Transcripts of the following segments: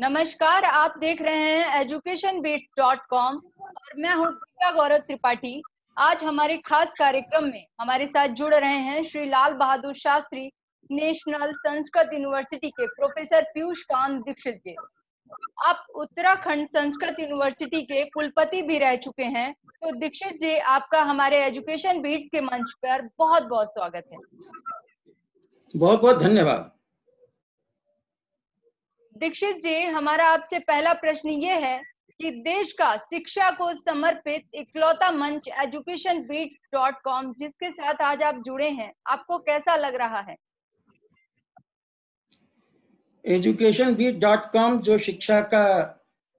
नमस्कार, आप देख रहे हैं educationbeats.com और मैं हूं दिव्या गौरव त्रिपाठी। आज हमारे खास कार्यक्रम में हमारे साथ जुड़ रहे हैं श्री लाल बहादुर शास्त्री नेशनल संस्कृत यूनिवर्सिटी के प्रोफेसर पीयूष कांत दीक्षित जी। आप उत्तराखंड संस्कृत यूनिवर्सिटी के कुलपति भी रह चुके हैं, तो दीक्षित जी आपका हमारे एजुकेशन बीट्स के मंच पर बहुत बहुत स्वागत है। बहुत बहुत धन्यवाद। दीक्षित जी, हमारा आपसे पहला प्रश्न ये है कि देश का शिक्षा को समर्पित इकलौता मंच educationbeats.com जिसके साथ आज आप जुड़े हैं, आपको कैसा लग रहा है? educationbeats.com जो शिक्षा का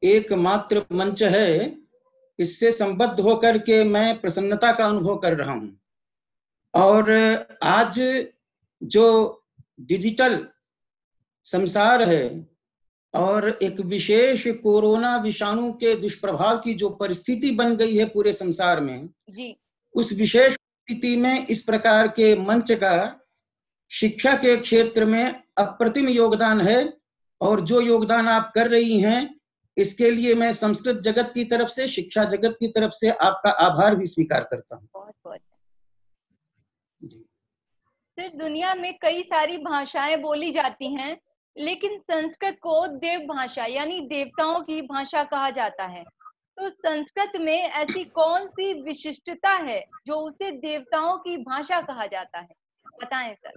एकमात्र मंच है, इससे संबद्ध होकर के मैं प्रसन्नता का अनुभव कर रहा हूं। और आज जो डिजिटल संसार है और एक विशेष कोरोना विषाणु के दुष्प्रभाव की जो परिस्थिति बन गई है पूरे संसार में जी, उस विशेष स्थिति में इस प्रकार के मंच का शिक्षा के क्षेत्र में अप्रतिम योगदान है। और जो योगदान आप कर रही हैं, इसके लिए मैं संस्कृत जगत की तरफ से, शिक्षा जगत की तरफ से आपका आभार भी स्वीकार करता हूँ। बहुत बहुत। सर, दुनिया में कई सारी भाषाएं बोली जाती हैं, लेकिन संस्कृत को देव भाषा यानी देवताओं की भाषा कहा जाता है। तो संस्कृत में ऐसी कौन सी विशिष्टता है जो उसे देवताओं की भाषा कहा जाता है, बताएं सर।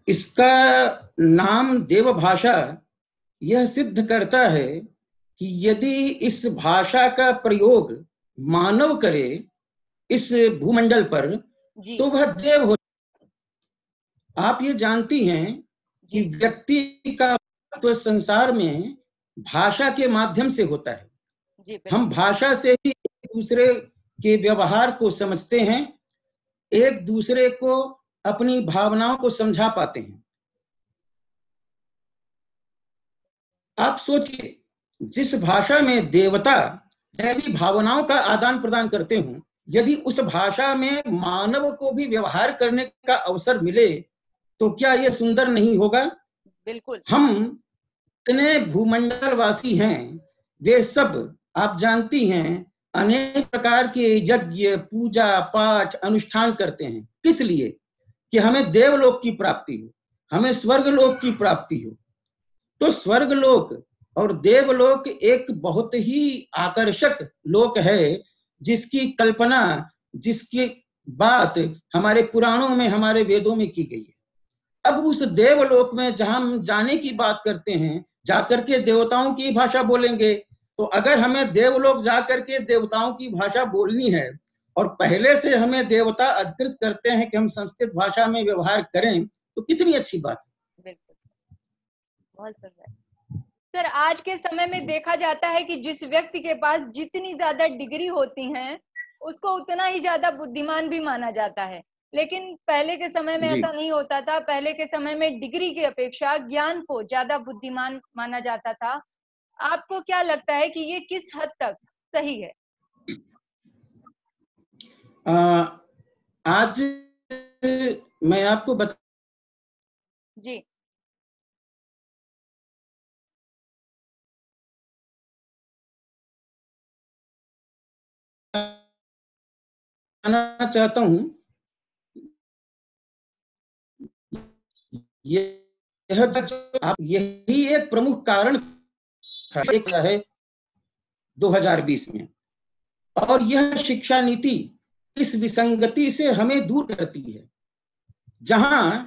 इसका नाम देव भाषा यह सिद्ध करता है कि यदि इस भाषा का प्रयोग मानव करे इस भूमंडल पर तो वह देव हो। आप ये जानती हैं कि व्यक्ति का तो संसार में भाषा के माध्यम से होता है। हम भाषा से ही एक दूसरे के व्यवहार को समझते हैं, एक दूसरे को अपनी भावनाओं को समझा पाते हैं। आप सोचिए, जिस भाषा में देवता दैवी भावनाओं का आदान प्रदान करते हों, यदि उस भाषा में मानव को भी व्यवहार करने का अवसर मिले तो क्या यह सुंदर नहीं होगा? बिल्कुल। हम इतने भूमंडलवासी हैं, वे सब आप जानती हैं अनेक प्रकार के यज्ञ, पूजा, पाठ, अनुष्ठान करते हैं। किस लिए? कि हमें देवलोक की प्राप्ति हो, हमें स्वर्गलोक की प्राप्ति हो। तो स्वर्गलोक और देवलोक एक बहुत ही आकर्षक लोक है, जिसकी कल्पना, जिसकी बात हमारे पुराणों में, हमारे वेदों में की गई है। अब उस देवलोक में जहां हम जाने की बात करते हैं, जाकर के देवताओं की भाषा बोलेंगे, तो अगर हमें देवलोक जाकर के देवताओं की भाषा बोलनी है और पहले से हमें देवता अधिकृत करते हैं कि हम संस्कृत भाषा में व्यवहार करें, तो कितनी अच्छी बात है। बिल्कुल, बहुत सुंदर। सर, आज के समय में देखा जाता है कि जिस व्यक्ति के पास जितनी ज्यादा डिग्री होती हैं, उसको उतना ही ज्यादा बुद्धिमान भी माना जाता है। लेकिन पहले के समय में ऐसा नहीं होता था। पहले के समय में डिग्री की अपेक्षा ज्ञान को ज्यादा बुद्धिमान माना जाता था। आपको क्या लगता है कि ये किस हद तक सही है? आज मैं आपको जी चाहता हूं, यही एक प्रमुख कारण है 2020 में, और यह शिक्षा नीति इस विसंगति से हमें दूर करती है। जहां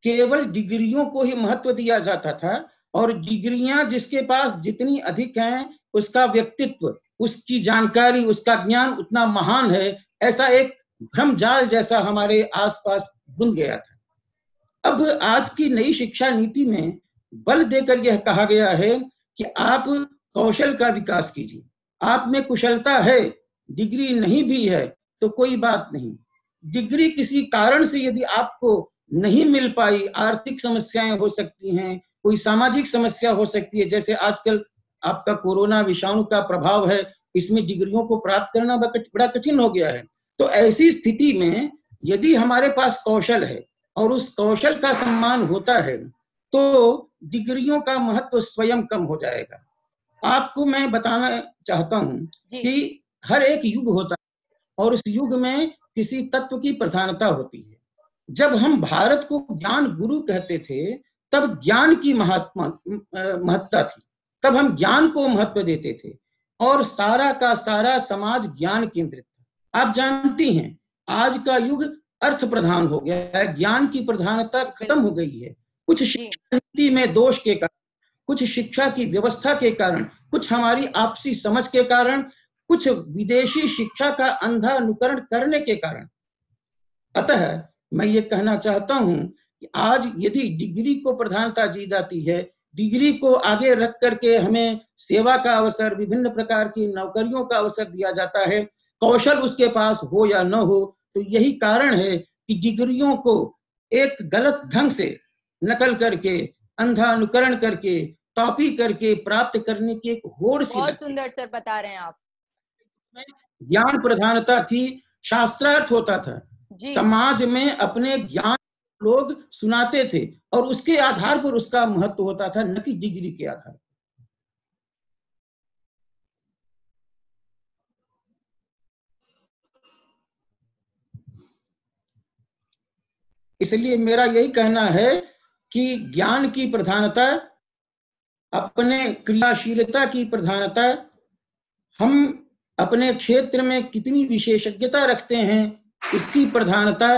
केवल डिग्रियों को ही महत्व दिया जाता था और डिग्रियां जिसके पास जितनी अधिक हैं, उसका व्यक्तित्व, उसकी जानकारी, उसका ज्ञान उतना महान है, ऐसा एक भ्रमजाल जैसा हमारे आसपास बुन गया था। अब आज की नई शिक्षा नीति में बल देकर यह कहा गया है कि आप कौशल का विकास कीजिए। आप में कुशलता है, डिग्री नहीं भी है तो कोई बात नहीं। डिग्री किसी कारण से यदि आपको नहीं मिल पाई, आर्थिक समस्याएं हो सकती हैं, कोई सामाजिक समस्या हो सकती है, जैसे आजकल आपका कोरोना विषाणु का प्रभाव है, इसमें डिग्रियों को प्राप्त करना बड़ा कठिन हो गया है। तो ऐसी स्थिति में यदि हमारे पास कौशल है और उस कौशल का सम्मान होता है, तो डिग्रियों का महत्व स्वयं कम हो जाएगा। आपको मैं बताना चाहता हूं कि हर एक युग होता है और उस युग में किसी तत्व की प्रधानता होती है। जब हम भारत को ज्ञान गुरु कहते थे तब ज्ञान की महत्ता थी, तब हम ज्ञान को महत्व देते थे और सारा का सारा समाज ज्ञान केंद्रित था। आप जानती हैं आज का युग अर्थ प्रधान हो गया है, ज्ञान की प्रधानता खत्म हो गई है। कुछ शिक्षा नीति में दोष के कारण, कुछ शिक्षा की व्यवस्था के कारण, कुछ हमारी आपसी समझ के कारण, कुछ विदेशी शिक्षा का अंधा अनुकरण करने के कारण। अतः मैं ये कहना चाहता हूं कि आज यदि डिग्री को प्रधानता दी जाती है, डिग्री को आगे रख करके हमें सेवा का अवसर, विभिन्न प्रकार की नौकरियों का अवसर दिया जाता है, कौशल उसके पास हो या न हो, तो यही कारण है कि डिग्रियों को एक गलत ढंग से नकल करके, अंधा अनुकरण करके, कॉपी करके प्राप्त करने की एक होड़ सी। बहुत सुंदर सर बता रहे हैं आप। ज्ञान प्रधानता थी, शास्त्रार्थ होता था, समाज में अपने ज्ञान लोग सुनाते थे और उसके आधार पर उसका महत्व होता था, न कि डिग्री के आधार पर। इसलिए मेरा यही कहना है कि ज्ञान की प्रधानता, अपने क्रियाशीलता की प्रधानता, हम अपने क्षेत्र में कितनी विशेषज्ञता रखते हैं, इसकी प्रधानता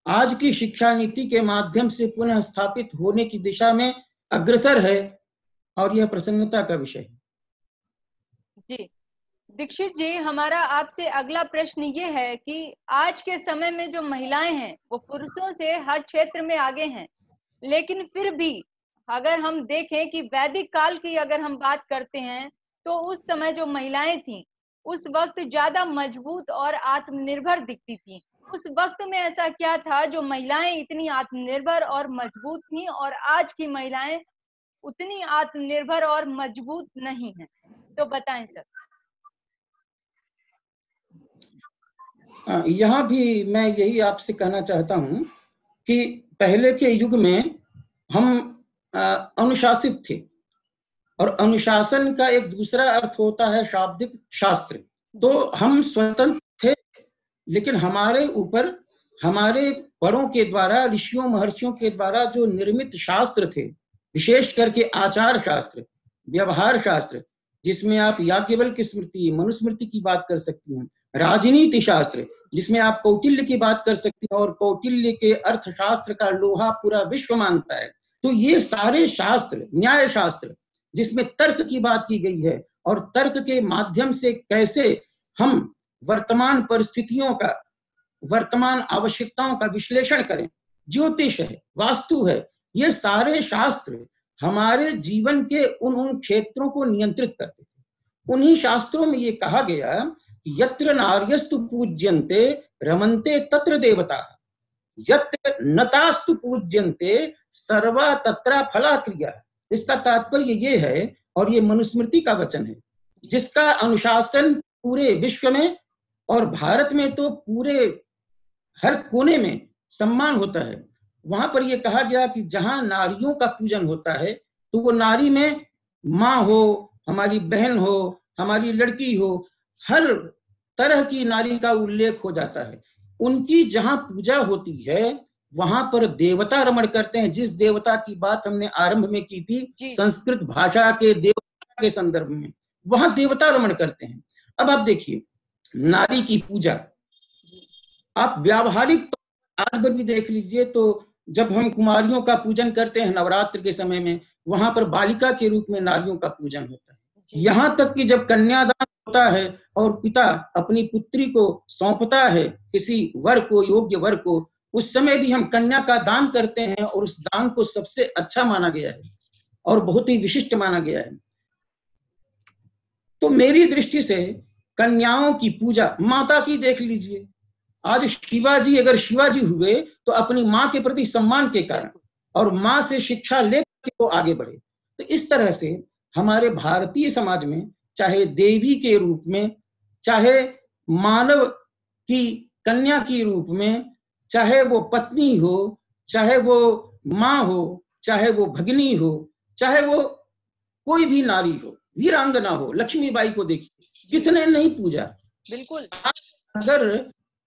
आज की शिक्षा नीति के माध्यम से पुनः स्थापित होने की दिशा में अग्रसर है और यह प्रसन्नता का विषय है। जी दीक्षित जी, हमारा आपसे अगला प्रश्न ये है कि आज के समय में जो महिलाएं हैं वो पुरुषों से हर क्षेत्र में आगे हैं, लेकिन फिर भी अगर हम देखें कि वैदिक काल की अगर हम बात करते हैं तो उस समय जो महिलाएं थीं उस वक्त ज्यादा मजबूत और आत्मनिर्भर दिखती थीं। उस वक्त में ऐसा क्या था जो महिलाएं इतनी आत्मनिर्भर और मजबूत थीं और आज की महिलाएं उतनी आत्मनिर्भर और मजबूत नहीं हैं? तो बताएं सर। यहाँ भी मैं यही आपसे कहना चाहता हूं कि पहले के युग में हम अनुशासित थे और अनुशासन का एक दूसरा अर्थ होता है शाब्दिक शास्त्र। तो हम स्वतंत्र थे, लेकिन हमारे ऊपर हमारे बड़ों के द्वारा, ऋषियों महर्षियों के द्वारा जो निर्मित शास्त्र थे, विशेष करके आचार शास्त्र, व्यवहार शास्त्र, जिसमें आप याज्ञवल्क्य स्मृति, मनुस्मृति की बात कर सकती हैं, राजनीति शास्त्र जिसमें आप कौटिल्य की बात कर सकती हैं और कौटिल्य के अर्थशास्त्र का लोहा पूरा विश्व मानता है। तो ये सारे शास्त्र, न्याय शास्त्र जिसमें तर्क की बात की गई है और तर्क के माध्यम से कैसे हम वर्तमान परिस्थितियों का, वर्तमान आवश्यकताओं का विश्लेषण करें, ज्योतिष है, वास्तु है, ये सारे शास्त्र हमारे जीवन के उन क्षेत्रों को नियंत्रित करते थे। उन्हीं शास्त्रों में ये कहा गया कि यत्र नार्यस्तु पूज्यन्ते रमन्ते तत्र देवता, यत्र नतास्तु पूज्यन्ते सर्वा तत्र फला क्रिया। इसका तात्पर्य ये है, और ये मनुस्मृति का वचन है, जिसका अनुशासन पूरे विश्व में और भारत में तो पूरे हर कोने में सम्मान होता है, वहां पर यह कहा गया कि जहां नारियों का पूजन होता है तो वो नारी में माँ हो, हमारी बहन हो, हमारी लड़की हो, हर तरह की नारी का उल्लेख हो जाता है। उनकी जहां पूजा होती है वहां पर देवता रमण करते हैं। जिस देवता की बात हमने आरंभ में की थी, संस्कृत भाषा के देवता के संदर्भ में, वहां देवता रमण करते हैं। अब आप देखिए नारी की पूजा, आप व्यावहारिक तो आज भी देख लीजिए, तो जब हम कुमारियों का पूजन करते हैं नवरात्र के समय में, वहां पर बालिका के रूप में नारियों का पूजन होता है। यहां तक कि जब कन्यादान होता है और पिता अपनी पुत्री को सौंपता है किसी वर को, योग्य वर को, उस समय भी हम कन्या का दान करते हैं और उस दान को सबसे अच्छा माना गया है और बहुत ही विशिष्ट माना गया है। तो मेरी दृष्टि से कन्याओं की पूजा, माता की देख लीजिए, आज शिवाजी अगर शिवाजी हुए तो अपनी माँ के प्रति सम्मान के कारण और माँ से शिक्षा लेकर वो आगे बढ़े। तो इस तरह से हमारे भारतीय समाज में चाहे देवी के रूप में, चाहे मानव की कन्या के रूप में, चाहे वो पत्नी हो, चाहे वो माँ हो, चाहे वो भगिनी हो, चाहे वो कोई भी नारी हो, वीरांगना हो, लक्ष्मीबाई को देखिए, किसने नहीं पूजा। बिल्कुल। अगर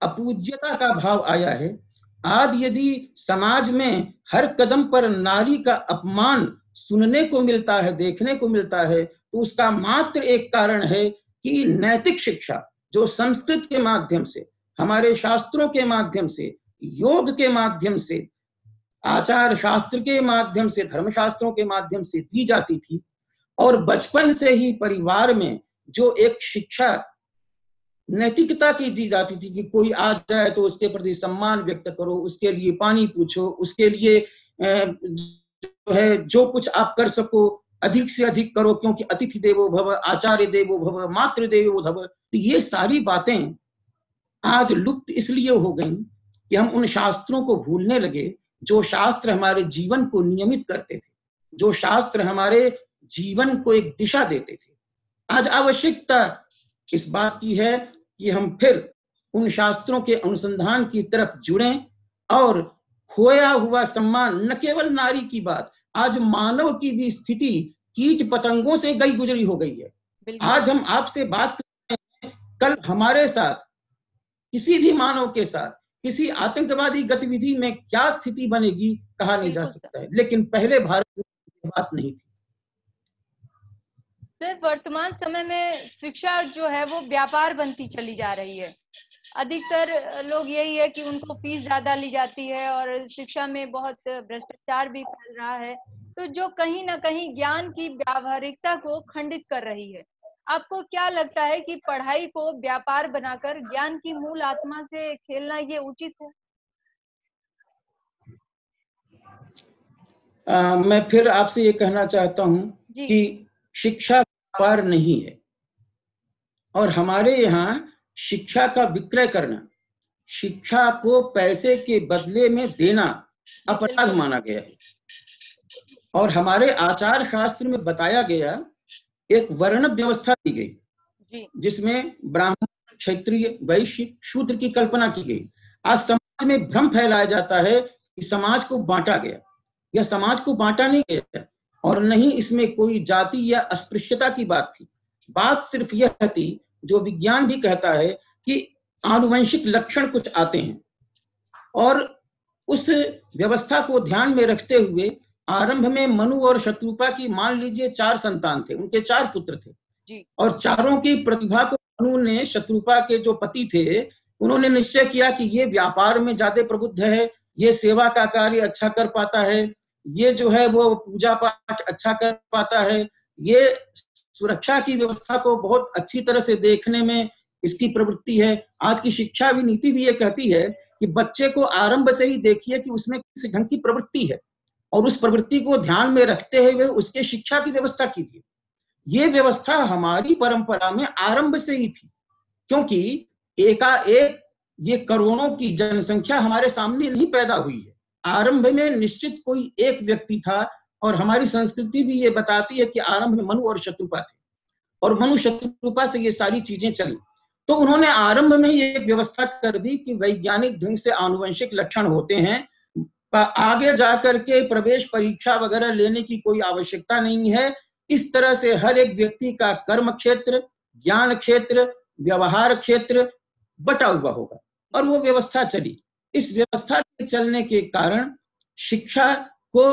अपूज्यता का भाव आया है, आज यदि समाज में हर कदम पर नारी का अपमान सुनने को मिलता है, देखने को मिलता है, तो उसका मात्र एक कारण है कि नैतिक शिक्षा जो संस्कृत के माध्यम से, हमारे शास्त्रों के माध्यम से, योग के माध्यम से, आचार शास्त्र के माध्यम से, धर्मशास्त्रों के माध्यम से दी जाती थी, और बचपन से ही परिवार में जो एक शिक्षा नैतिकता की दी जाती थी कि कोई आ जाए तो उसके प्रति सम्मान व्यक्त करो, उसके लिए पानी पूछो, उसके लिए जो है जो कुछ आप कर सको अधिक से अधिक करो, क्योंकि अतिथि देवो भव, आचार्य देवो भव, मातृ देवो भव। तो ये सारी बातें आज लुप्त इसलिए हो गई कि हम उन शास्त्रों को भूलने लगे जो शास्त्र हमारे जीवन को नियमित करते थे, जो शास्त्र हमारे जीवन को एक दिशा देते थे। आज आवश्यकता इस बात की है कि हम फिर उन शास्त्रों के अनुसंधान की तरफ जुड़ें और खोया हुआ सम्मान, न केवल नारी की बात, आज मानव की भी स्थिति कीट पतंगों से गई गुजरी हो गई है। आज हम आपसे बात कर रहे हैं, कल हमारे साथ, किसी भी मानव के साथ, किसी आतंकवादी गतिविधि में क्या स्थिति बनेगी कहा नहीं जा सकता है, लेकिन पहले भारत में बात नहीं थी। सर, वर्तमान समय में शिक्षा जो है वो व्यापार बनती चली जा रही है। अधिकतर लोग यही है कि उनको फीस ज्यादा ली जाती है और शिक्षा में बहुत भ्रष्टाचार भी फैल रहा है, तो जो कहीं ना कहीं ज्ञान की व्यावहारिकता को खंडित कर रही है। आपको क्या लगता है कि पढ़ाई को व्यापार बनाकर ज्ञान की मूल आत्मा से खेलना ये उचित है? मैं फिर आपसे ये कहना चाहता हूं कि शिक्षा व्यापार नहीं है, और हमारे यहाँ शिक्षा का विक्रय करना, शिक्षा को पैसे के बदले में देना अपराध माना गया है। और हमारे आचार शास्त्र में बताया गया, एक वर्ण व्यवस्था दी गई जिसमें ब्राह्मण, क्षत्रिय, वैश्य, शूद्र की कल्पना की गई। आज समाज में भ्रम फैलाया जाता है कि समाज को बांटा गया, या समाज को बांटा नहीं गया, और नहीं इसमें कोई जाति या अस्पृश्यता की बात थी। बात सिर्फ यह थी, जो विज्ञान भी कहता है कि आनुवंशिक लक्षण कुछ आते हैं, और उस व्यवस्था को ध्यान में रखते हुए आरंभ में मनु और शत्रुपा की मान लीजिए 4 संतान थे, उनके 4 पुत्र थे, और चारों की प्रतिभा को मनु ने, शत्रुपा के जो पति थे, उन्होंने निश्चय किया कि ये व्यापार में ज्यादा प्रबुद्ध है, ये सेवा का कार्य अच्छा कर पाता है, ये जो है वो पूजा पाठ अच्छा कर पाता है, ये सुरक्षा की व्यवस्था को बहुत अच्छी तरह से देखने में इसकी प्रवृत्ति है। आज की शिक्षा भी नीति भी ये कहती है कि बच्चे को आरंभ से ही देखिए कि उसमें किस ढंग की प्रवृत्ति है, और उस प्रवृत्ति को ध्यान में रखते हुए उसके शिक्षा की व्यवस्था कीजिए। ये व्यवस्था हमारी परंपरा में आरंभ से ही थी, क्योंकि एकाएक ये करोड़ों की जनसंख्या हमारे सामने नहीं पैदा हुई है। आरंभ में निश्चित कोई एक व्यक्ति था, और हमारी संस्कृति भी ये बताती है कि आरंभ में मनु और शत्रुपा थे, और मनु शत्रुपा से ये सारी चीजें चली। तो उन्होंने आरंभ में ये एक व्यवस्था कर दी कि वैज्ञानिक ढंग से आनुवंशिक लक्षण होते हैं, आगे जाकर के प्रवेश परीक्षा वगैरह लेने की कोई आवश्यकता नहीं है। इस तरह से हर एक व्यक्ति का कर्म क्षेत्र, ज्ञान क्षेत्र, व्यवहार क्षेत्र बटा हुआ होगा, और वो व्यवस्था चली। इस व्यवस्था के चलने के कारण शिक्षा को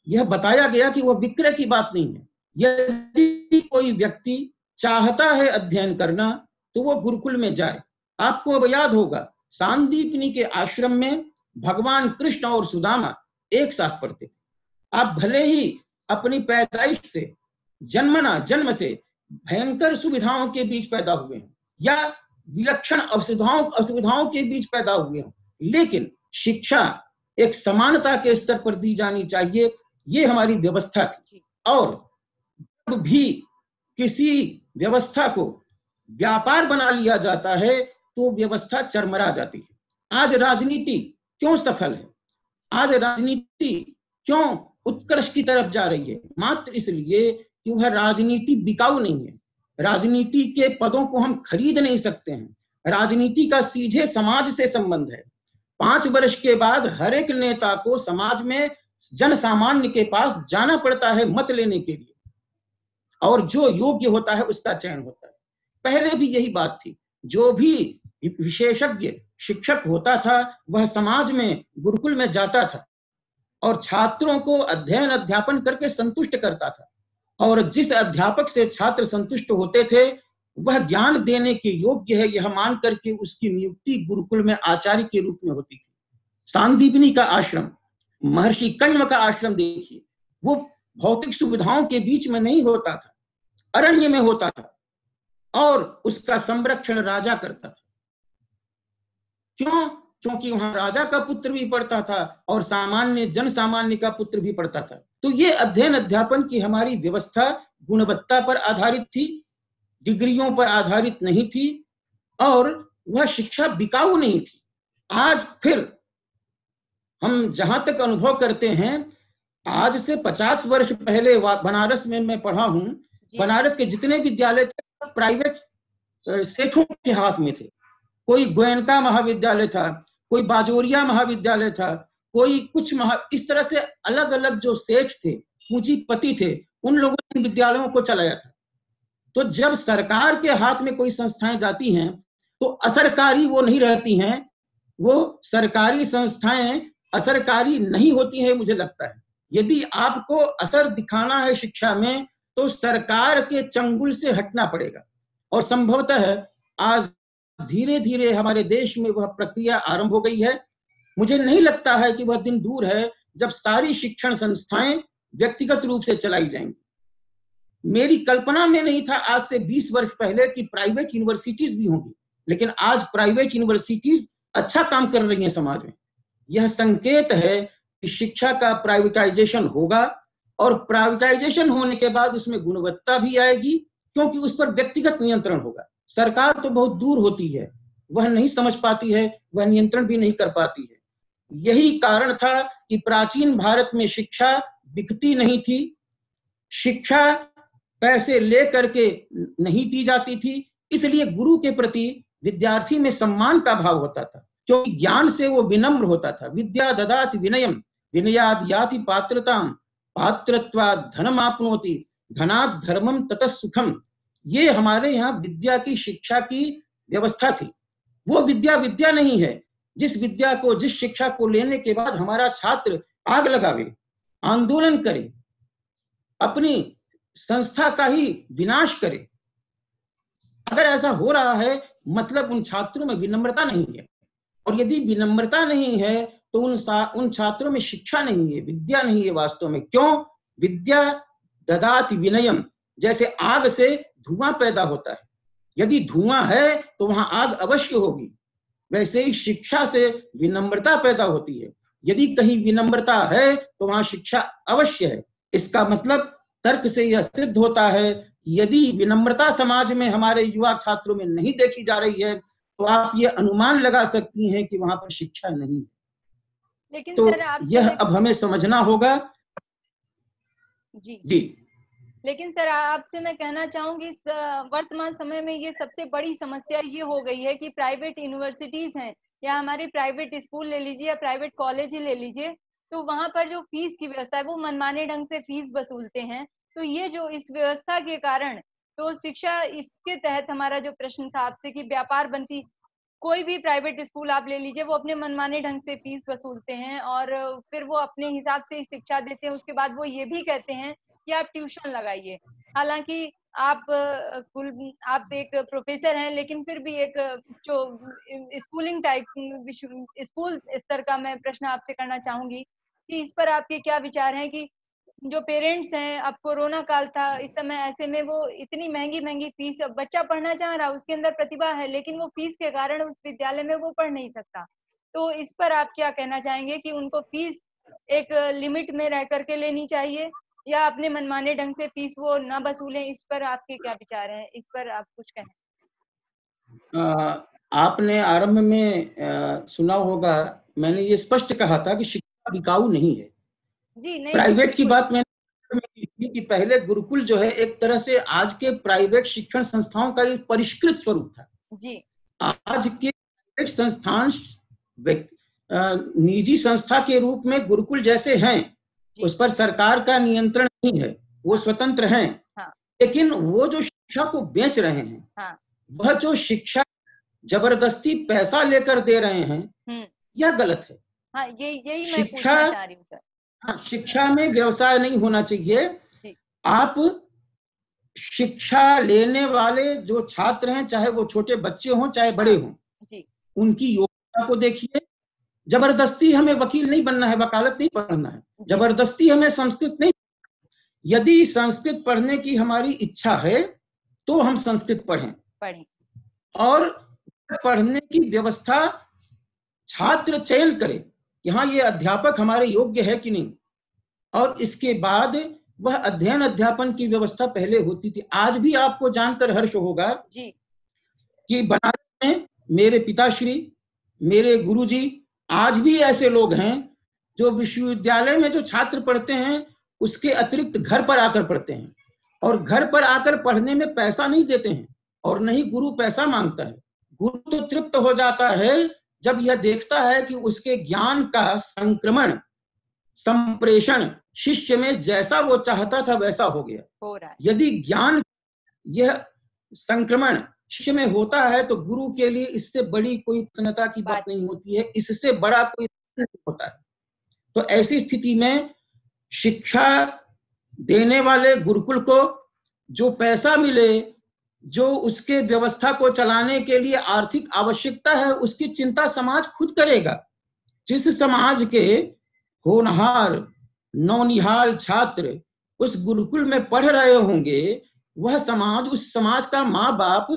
यह बताया गया कि वह विक्रय की बात नहीं है। यदि कोई व्यक्ति चाहता है अध्ययन करना, तो वो गुरुकुल में जाए। आपको अब याद होगा, सांदीपनी के आश्रम में भगवान कृष्ण और सुदामा एक साथ पढ़ते थे। आप भले ही अपनी पैदाइश से, जन्म से भयंकर सुविधाओं के बीच पैदा हुए हैं, या विलक्षण असुविधाओं के बीच पैदा हुए हों, लेकिन शिक्षा एक समानता के स्तर पर दी जानी चाहिए, ये हमारी व्यवस्था थी। और जब भी किसी व्यवस्था को व्यापार बना लिया जाता है, तो व्यवस्था चरमरा जाती है। आज राजनीति क्यों सफल है, आज राजनीति क्यों उत्कर्ष की तरफ जा रही है? मात्र इसलिए कि वह राजनीति बिकाऊ नहीं है। राजनीति के पदों को हम खरीद नहीं सकते हैं। राजनीति का सीधे समाज से संबंध है। 5 वर्ष के बाद हर एक नेता को समाज में जन सामान्य के पास जाना पड़ता है मत लेने के लिए, और जो योग्य होता है उसका चयन होता है। पहले भी यही बात थी। जो भी विशेषज्ञ शिक्षक होता था वह समाज में, गुरुकुल में जाता था और छात्रों को अध्ययन अध्यापन करके संतुष्ट करता था, और जिस अध्यापक से छात्र संतुष्ट होते थे वह ज्ञान देने के योग्य है यह मान करके उसकी नियुक्ति गुरुकुल में आचार्य के रूप में होती थी। सांदीपनी का आश्रम, महर्षि कण्व का आश्रम देखिए, वो भौतिक सुविधाओं के बीच में नहीं होता था, अरण्य में होता था, और उसका संरक्षण राजा करता था। क्यों? क्योंकि वहां राजा का पुत्र भी पढ़ता था और सामान्य जन सामान्य का पुत्र भी पढ़ता था। तो ये अध्ययन अध्यापन की हमारी व्यवस्था गुणवत्ता पर आधारित थी, डिग्रियों पर आधारित नहीं थी, और वह शिक्षा बिकाऊ नहीं थी। आज फिर हम जहां तक अनुभव करते हैं, आज से 50 वर्ष पहले बनारस में मैं पढ़ा हूं, बनारस के जितने विद्यालय थे प्राइवेट सेठों के हाथ में थे। कोई गोयनका महाविद्यालय था, कोई बाजोरिया महाविद्यालय था, कोई कुछ इस तरह से अलग अलग जो सेठ थे, पूंजीपति थे, उन लोगों ने विद्यालयों को चलाया था। तो जब सरकार के हाथ में कोई संस्थाएं जाती हैं तो असरकारी वो नहीं रहती हैं, वो सरकारी संस्थाएं असरकारी नहीं होती हैं। मुझे लगता है यदि आपको असर दिखाना है शिक्षा में तो सरकार के चंगुल से हटना पड़ेगा, और संभवतः आज धीरे धीरे हमारे देश में वह प्रक्रिया आरंभ हो गई है। मुझे नहीं लगता है कि वह दिन दूर है जब सारी शिक्षण संस्थाएं व्यक्तिगत रूप से चलाई जाएंगी। मेरी कल्पना में नहीं था आज से 20 वर्ष पहले कि प्राइवेट यूनिवर्सिटीज भी होंगी, लेकिन आज प्राइवेट यूनिवर्सिटीज अच्छा काम कर रही हैं समाज में। यह संकेत है कि शिक्षा का प्राइवेटाइजेशन होगा, और प्राइवेटाइजेशन होने के बाद उसमें गुणवत्ता भी आएगी, क्योंकि उस पर व्यक्तिगत नियंत्रण होगा। सरकार तो बहुत दूर होती है, वह नहीं समझ पाती है, वह नियंत्रण भी नहीं कर पाती है। यही कारण था कि प्राचीन भारत में शिक्षा बिकती नहीं थी, शिक्षा पैसे ले करके नहीं दी जाती थी, इसलिए गुरु के प्रति विद्यार्थी में सम्मान का भाव होता था, क्योंकि ज्ञान से वो विनम्र होता था। विद्या ददाति विनयम, विनयाद याति पात्रताम, पात्रत्वाद धनमाप्नोति, धनात् धर्मम ततः सुखम। ये हमारे यहाँ विद्या की, शिक्षा की व्यवस्था थी। वो विद्या विद्या नहीं है जिस विद्या को, जिस शिक्षा को लेने के बाद हमारा छात्र आग लगावे, आंदोलन करे, अपनी संस्था का ही विनाश करे। अगर ऐसा हो रहा है मतलब उन छात्रों में विनम्रता नहीं है, और यदि विनम्रता नहीं है तो उन छात्रों में शिक्षा नहीं है, विद्या नहीं है वास्तव में। क्यों? विद्या ददाति विनयम, जैसे आग से धुआं पैदा होता है, यदि धुआं है तो वहां आग अवश्य होगी, वैसे ही शिक्षा से विनम्रता पैदा होती है। यदि कहीं विनम्रता है तो वहां शिक्षा अवश्य है। इसका मतलब तर्क से यह सिद्ध होता है, यदि विनम्रता समाज में हमारे युवा छात्रों में नहीं देखी जा रही है तो आप ये अनुमान लगा सकती हैं कि वहां पर शिक्षा नहीं है। लेकिन तो सर यह अब हमें समझना होगा। जी जी। लेकिन सर आपसे मैं कहना चाहूंगी, वर्तमान समय में ये सबसे बड़ी समस्या ये हो गई है कि प्राइवेट यूनिवर्सिटीज हैं या हमारे प्राइवेट स्कूल ले लीजिए या प्राइवेट कॉलेज ही ले लीजिए, तो वहां पर जो फीस की व्यवस्था है वो मनमाने ढंग से फीस वसूलते हैं। तो ये जो इस व्यवस्था के कारण, तो शिक्षा, इसके तहत हमारा जो प्रश्न था आपसे कि व्यापार बनती, कोई भी प्राइवेट स्कूल आप ले लीजिए वो अपने मनमाने ढंग से फीस वसूलते हैं और फिर वो अपने हिसाब से शिक्षा देते हैं। उसके बाद वो ये भी कहते हैं कि आप ट्यूशन लगाइए, हालांकि आप एक प्रोफेसर हैं, लेकिन फिर भी एक जो स्कूलिंग टाइप स्कूल स्तर का मैं प्रश्न आपसे करना चाहूंगी कि इस पर आपके क्या विचार हैं कि जो पेरेंट्स हैं, अब कोरोना काल था इस समय, ऐसे में वो इतनी महंगी महंगी फीस, बच्चा पढ़ना चाह रहा है, उसके अंदर प्रतिभा है, लेकिन वो फीस के कारण उस विद्यालय में वो पढ़ नहीं सकता। तो इस पर आप क्या कहना चाहेंगे कि उनको फीस एक लिमिट में रह करके लेनी चाहिए या अपने मनमाने ढंग से फीस वो न वसूलें? इस पर आपके क्या विचार हैं? इस पर आप कुछ कहें। आपने आरंभ में सुना होगा, मैंने ये स्पष्ट कहा था कि शिक्षा बिकाऊ नहीं है। जी नहीं, प्राइवेट की बात मैंने की थी कि पहले गुरुकुल जो है एक तरह से आज के प्राइवेट शिक्षण संस्थाओं का एक परिष्कृत स्वरूप था। जी आज के प्राइवेट संस्थान निजी संस्था के रूप में गुरुकुल जैसे हैं, उस पर सरकार का नियंत्रण नहीं है, वो स्वतंत्र हैं। हाँ। लेकिन वो जो शिक्षा को बेच रहे हैं, हाँ। वह जो शिक्षा जबरदस्ती पैसा लेकर दे रहे हैं, यह गलत है। हाँ, यही मैं पूछना चाह रही हूँ सर। हाँ, शिक्षा में व्यवसाय नहीं होना चाहिए। आप शिक्षा लेने वाले जो छात्र हैं, चाहे वो छोटे बच्चे हों चाहे बड़े हों, उनकी योग्यता को देखिए। जबरदस्ती हमें वकील नहीं बनना है, वकालत नहीं पढ़ना है, जबरदस्ती हमें संस्कृत नहीं। यदि संस्कृत पढ़ने की हमारी इच्छा है तो हम संस्कृत पढ़ें और पढ़ने की व्यवस्था छात्र चयन करे, यहाँ ये अध्यापक हमारे योग्य है कि नहीं, और इसके बाद वह अध्ययन अध्यापन की व्यवस्था पहले होती थी। आज भी आपको जानकर हर्ष होगा कि बनारस में मेरे पिताश्री, मेरे गुरुजी, आज भी ऐसे लोग हैं जो विश्वविद्यालय में जो छात्र पढ़ते हैं उसके अतिरिक्त घर पर आकर पढ़ते हैं, और घर पर आकर पढ़ने में पैसा नहीं देते हैं और नहीं गुरु पैसा मांगता है। गुरु तो तृप्त हो जाता है जब यह देखता है कि उसके ज्ञान का संक्रमण, संप्रेषण शिष्य में जैसा वो चाहता था वैसा हो गया। यदि ज्ञान यह संक्रमण शिष्य में होता है तो गुरु के लिए इससे बड़ी कोई प्रसन्नता की बात नहीं होती है, इससे बड़ा कोई नहीं होता है। तो ऐसी स्थिति में शिक्षा देने वाले गुरुकुल को जो पैसा मिले, जो उसके व्यवस्था को चलाने के लिए आर्थिक आवश्यकता है, उसकी चिंता समाज खुद करेगा। जिस समाज के होनहार नौनिहाल छात्र उस गुरुकुल में पढ़ रहे होंगे, वह समाज, उस समाज का माँ बाप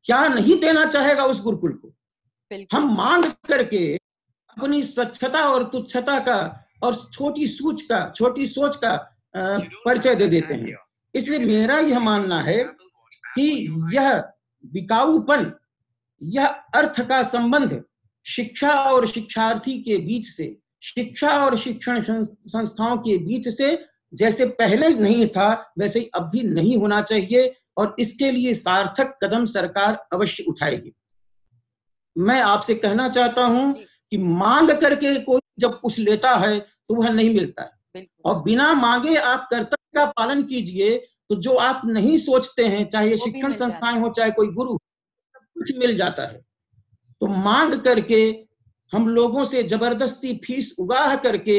क्या नहीं देना चाहेगा उस गुरुकुल को। हम मांग करके अपनी स्वच्छता और तुच्छता का और छोटी सोच का परिचय दे देते हैं। इसलिए मेरा यह मानना है कि यह बिकाऊपन, यह अर्थ का संबंध शिक्षा और शिक्षार्थी के बीच से, शिक्षा और शिक्षण संस्थाओं के बीच से जैसे पहले नहीं था वैसे ही अब भी नहीं होना चाहिए, और इसके लिए सार्थक कदम सरकार अवश्य उठाएगी। मैं आपसे कहना चाहता हूं कि मांग करके कोई जब कुछ लेता है तो वह नहीं मिलता है, और बिना मांगे आप कर्तव्य का पालन कीजिए तो जो आप नहीं सोचते हैं, चाहे शिक्षण संस्थाएं हो चाहे कोई गुरु, सब कुछ मिल जाता है। तो मांग करके हम लोगों से जबरदस्ती फीस उगाह करके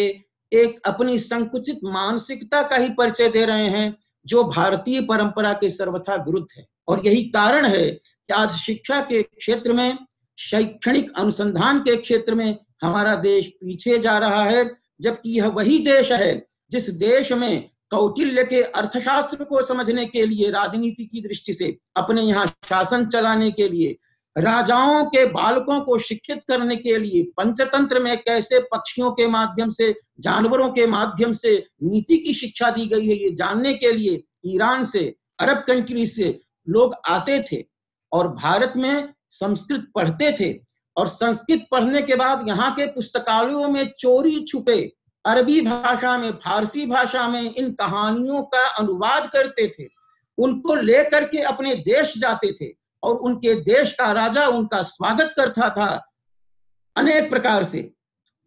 एक अपनी संकुचित मानसिकता का ही परिचय दे रहे हैं, जो भारतीय परंपरा के सर्वथा विरुद्ध है। और यही कारण है कि आज शिक्षा के क्षेत्र में, शैक्षणिक अनुसंधान के क्षेत्र में हमारा देश पीछे जा रहा है, जबकि यह वही देश है जिस देश में कौटिल्य के अर्थशास्त्र को समझने के लिए, राजनीति की दृष्टि से अपने यहाँ शासन चलाने के लिए, राजाओं के बालकों को शिक्षित करने के लिए, पंचतंत्र में कैसे पक्षियों के माध्यम से, जानवरों के माध्यम से नीति की शिक्षा दी गई है, ये जानने के लिए ईरान से, अरब कंट्री से लोग आते थे और भारत में संस्कृत पढ़ते थे, और संस्कृत पढ़ने के बाद यहाँ के पुस्तकालयों में चोरी छुपे अरबी भाषा में, फारसी भाषा में इन कहानियों का अनुवाद करते थे, उनको लेकर के अपने देश जाते थे और उनके देश का राजा उनका स्वागत करता था अनेक प्रकार से।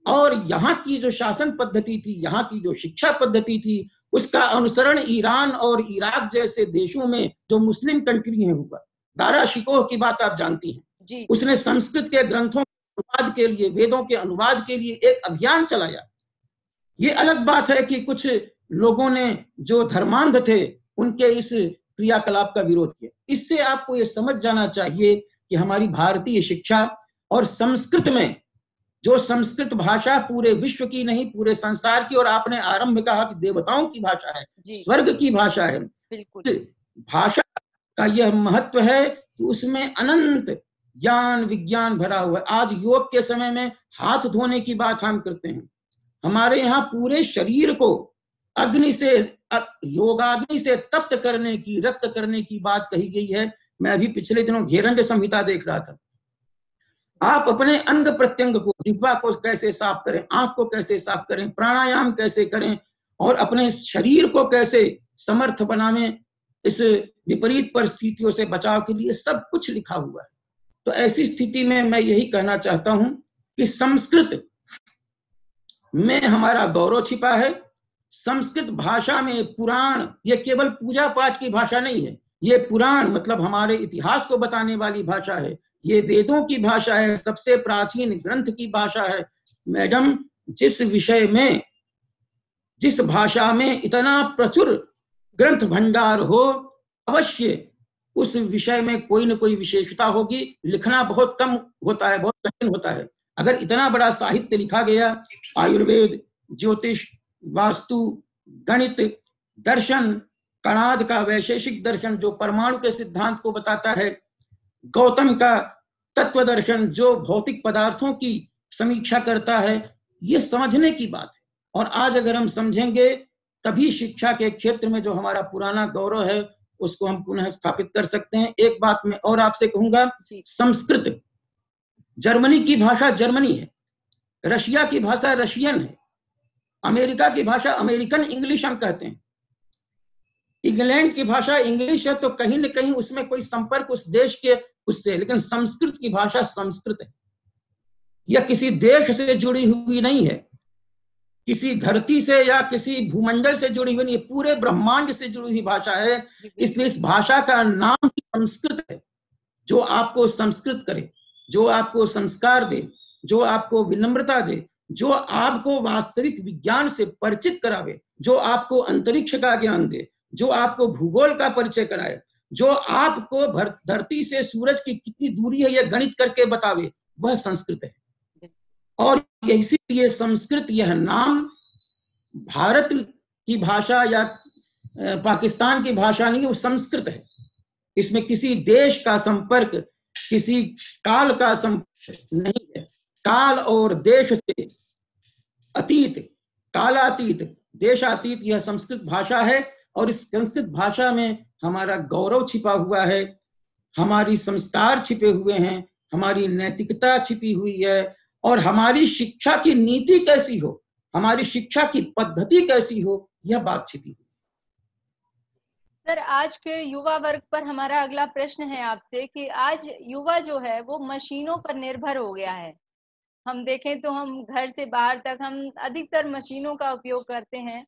और यहाँ की जो शासन पद्धति थी, यहाँ की जो शिक्षा पद्धति थी, उसका अनुसरण ईरान और इराक जैसे देशों में जो मुस्लिम कंट्री है हुआ। दारा शिकोह की बात आप जानती हैं, उसने संस्कृत के ग्रंथों के अनुवाद के लिए, वेदों के अनुवाद के लिए एक अभियान चलाया। ये अलग बात है कि कुछ लोगों ने जो धर्मांध थे उनके इस क्रियाकलाप का विरोध किया। इससे आपको ये समझ जाना चाहिए कि हमारी भारतीय शिक्षा और संस्कृत में, जो संस्कृत भाषा पूरे विश्व की नहीं पूरे संसार की, और आपने आरंभ में कहा कि देवताओं की भाषा है, स्वर्ग की भाषा है, भाषा का यह महत्व है कि उसमें अनंत ज्ञान विज्ञान भरा हुआ है। आज योग के समय में हाथ धोने की बात हम करते हैं, हमारे यहाँ पूरे शरीर को अग्नि से, योगाग्नि से तप्त करने की, रक्त करने की बात कही गई है। मैं अभी पिछले दिनों घेरंड संहिता देख रहा था। आप अपने अंग प्रत्यंग को, जिह्वा को कैसे साफ करें, आंख को कैसे साफ करें, प्राणायाम कैसे करें, और अपने शरीर को कैसे समर्थ बनावें इस विपरीत परिस्थितियों से बचाव के लिए, सब कुछ लिखा हुआ है। तो ऐसी स्थिति में मैं यही कहना चाहता हूं कि संस्कृत में हमारा गौरव छिपा है, संस्कृत भाषा में पुराण, ये केवल पूजा पाठ की भाषा नहीं है, ये पुराण मतलब हमारे इतिहास को बताने वाली भाषा है, ये वेदों की भाषा है, सबसे प्राचीन ग्रंथ की भाषा है। मैडम, जिस विषय में, जिस भाषा में इतना प्रचुर ग्रंथ भंडार हो, अवश्य उस विषय में कोई न कोई विशेषता होगी। लिखना बहुत कम होता है, बहुत कठिन होता है। अगर इतना बड़ा साहित्य लिखा गया, आयुर्वेद, ज्योतिष, वास्तु, गणित, दर्शन, कणाद का वैशेषिक दर्शन जो परमाणु के सिद्धांत को बताता है, गौतम का तत्व दर्शन जो भौतिक पदार्थों की समीक्षा करता है, ये समझने की बात है। और आज अगर हम समझेंगे तभी शिक्षा के क्षेत्र में जो हमारा पुराना गौरव है उसको हम पुनः स्थापित कर सकते हैं। एक बात मैं और आपसे कहूंगा, संस्कृत जर्मनी की भाषा जर्मनी है, रशिया की भाषा रशियन है, अमेरिका की भाषा अमेरिकन इंग्लिश हम कहते हैं, इंग्लैंड की भाषा इंग्लिश है, तो कहीं न कहीं उसमें कोई संपर्क उस देश के उससे, लेकिन संस्कृत की भाषा संस्कृत है। यह किसी देश से जुड़ी हुई नहीं है, किसी धरती से या किसी भूमंडल से जुड़ी हुई नहीं है, पूरे ब्रह्मांड से जुड़ी हुई भाषा है। इसलिए इस भाषा का नाम ही संस्कृत है। जो आपको संस्कृत करे, जो आपको संस्कार दे, जो आपको विनम्रता दे, जो आपको वास्तविक विज्ञान से परिचित करावे, जो आपको अंतरिक्ष का ज्ञान दे, जो आपको भूगोल का परिचय कराए, जो आपको धरती से सूरज की कितनी दूरी है यह गणित करके बतावे, वह संस्कृत है। और इसीलिए संस्कृत यह नाम भारत की भाषा या पाकिस्तान की भाषा नहीं, वो संस्कृत है। इसमें किसी देश का संपर्क, किसी काल का संपर्क नहीं है। काल और देश से अतीत, कालातीत, देशातीत यह संस्कृत भाषा है। और इस संस्कृत भाषा में हमारा गौरव छिपा हुआ है, हमारी संस्कार छिपे हुए हैं, हमारी नैतिकता छिपी हुई है, और हमारी शिक्षा की नीति कैसी हो, हमारी शिक्षा की पद्धति कैसी हो, यह बात छिपी हुई है। सर, आज के युवा वर्ग पर हमारा अगला प्रश्न है आपसे कि आज युवा जो है वो मशीनों पर निर्भर हो गया है। हम देखें तो हम घर से बाहर तक हम अधिकतर मशीनों का उपयोग करते हैं,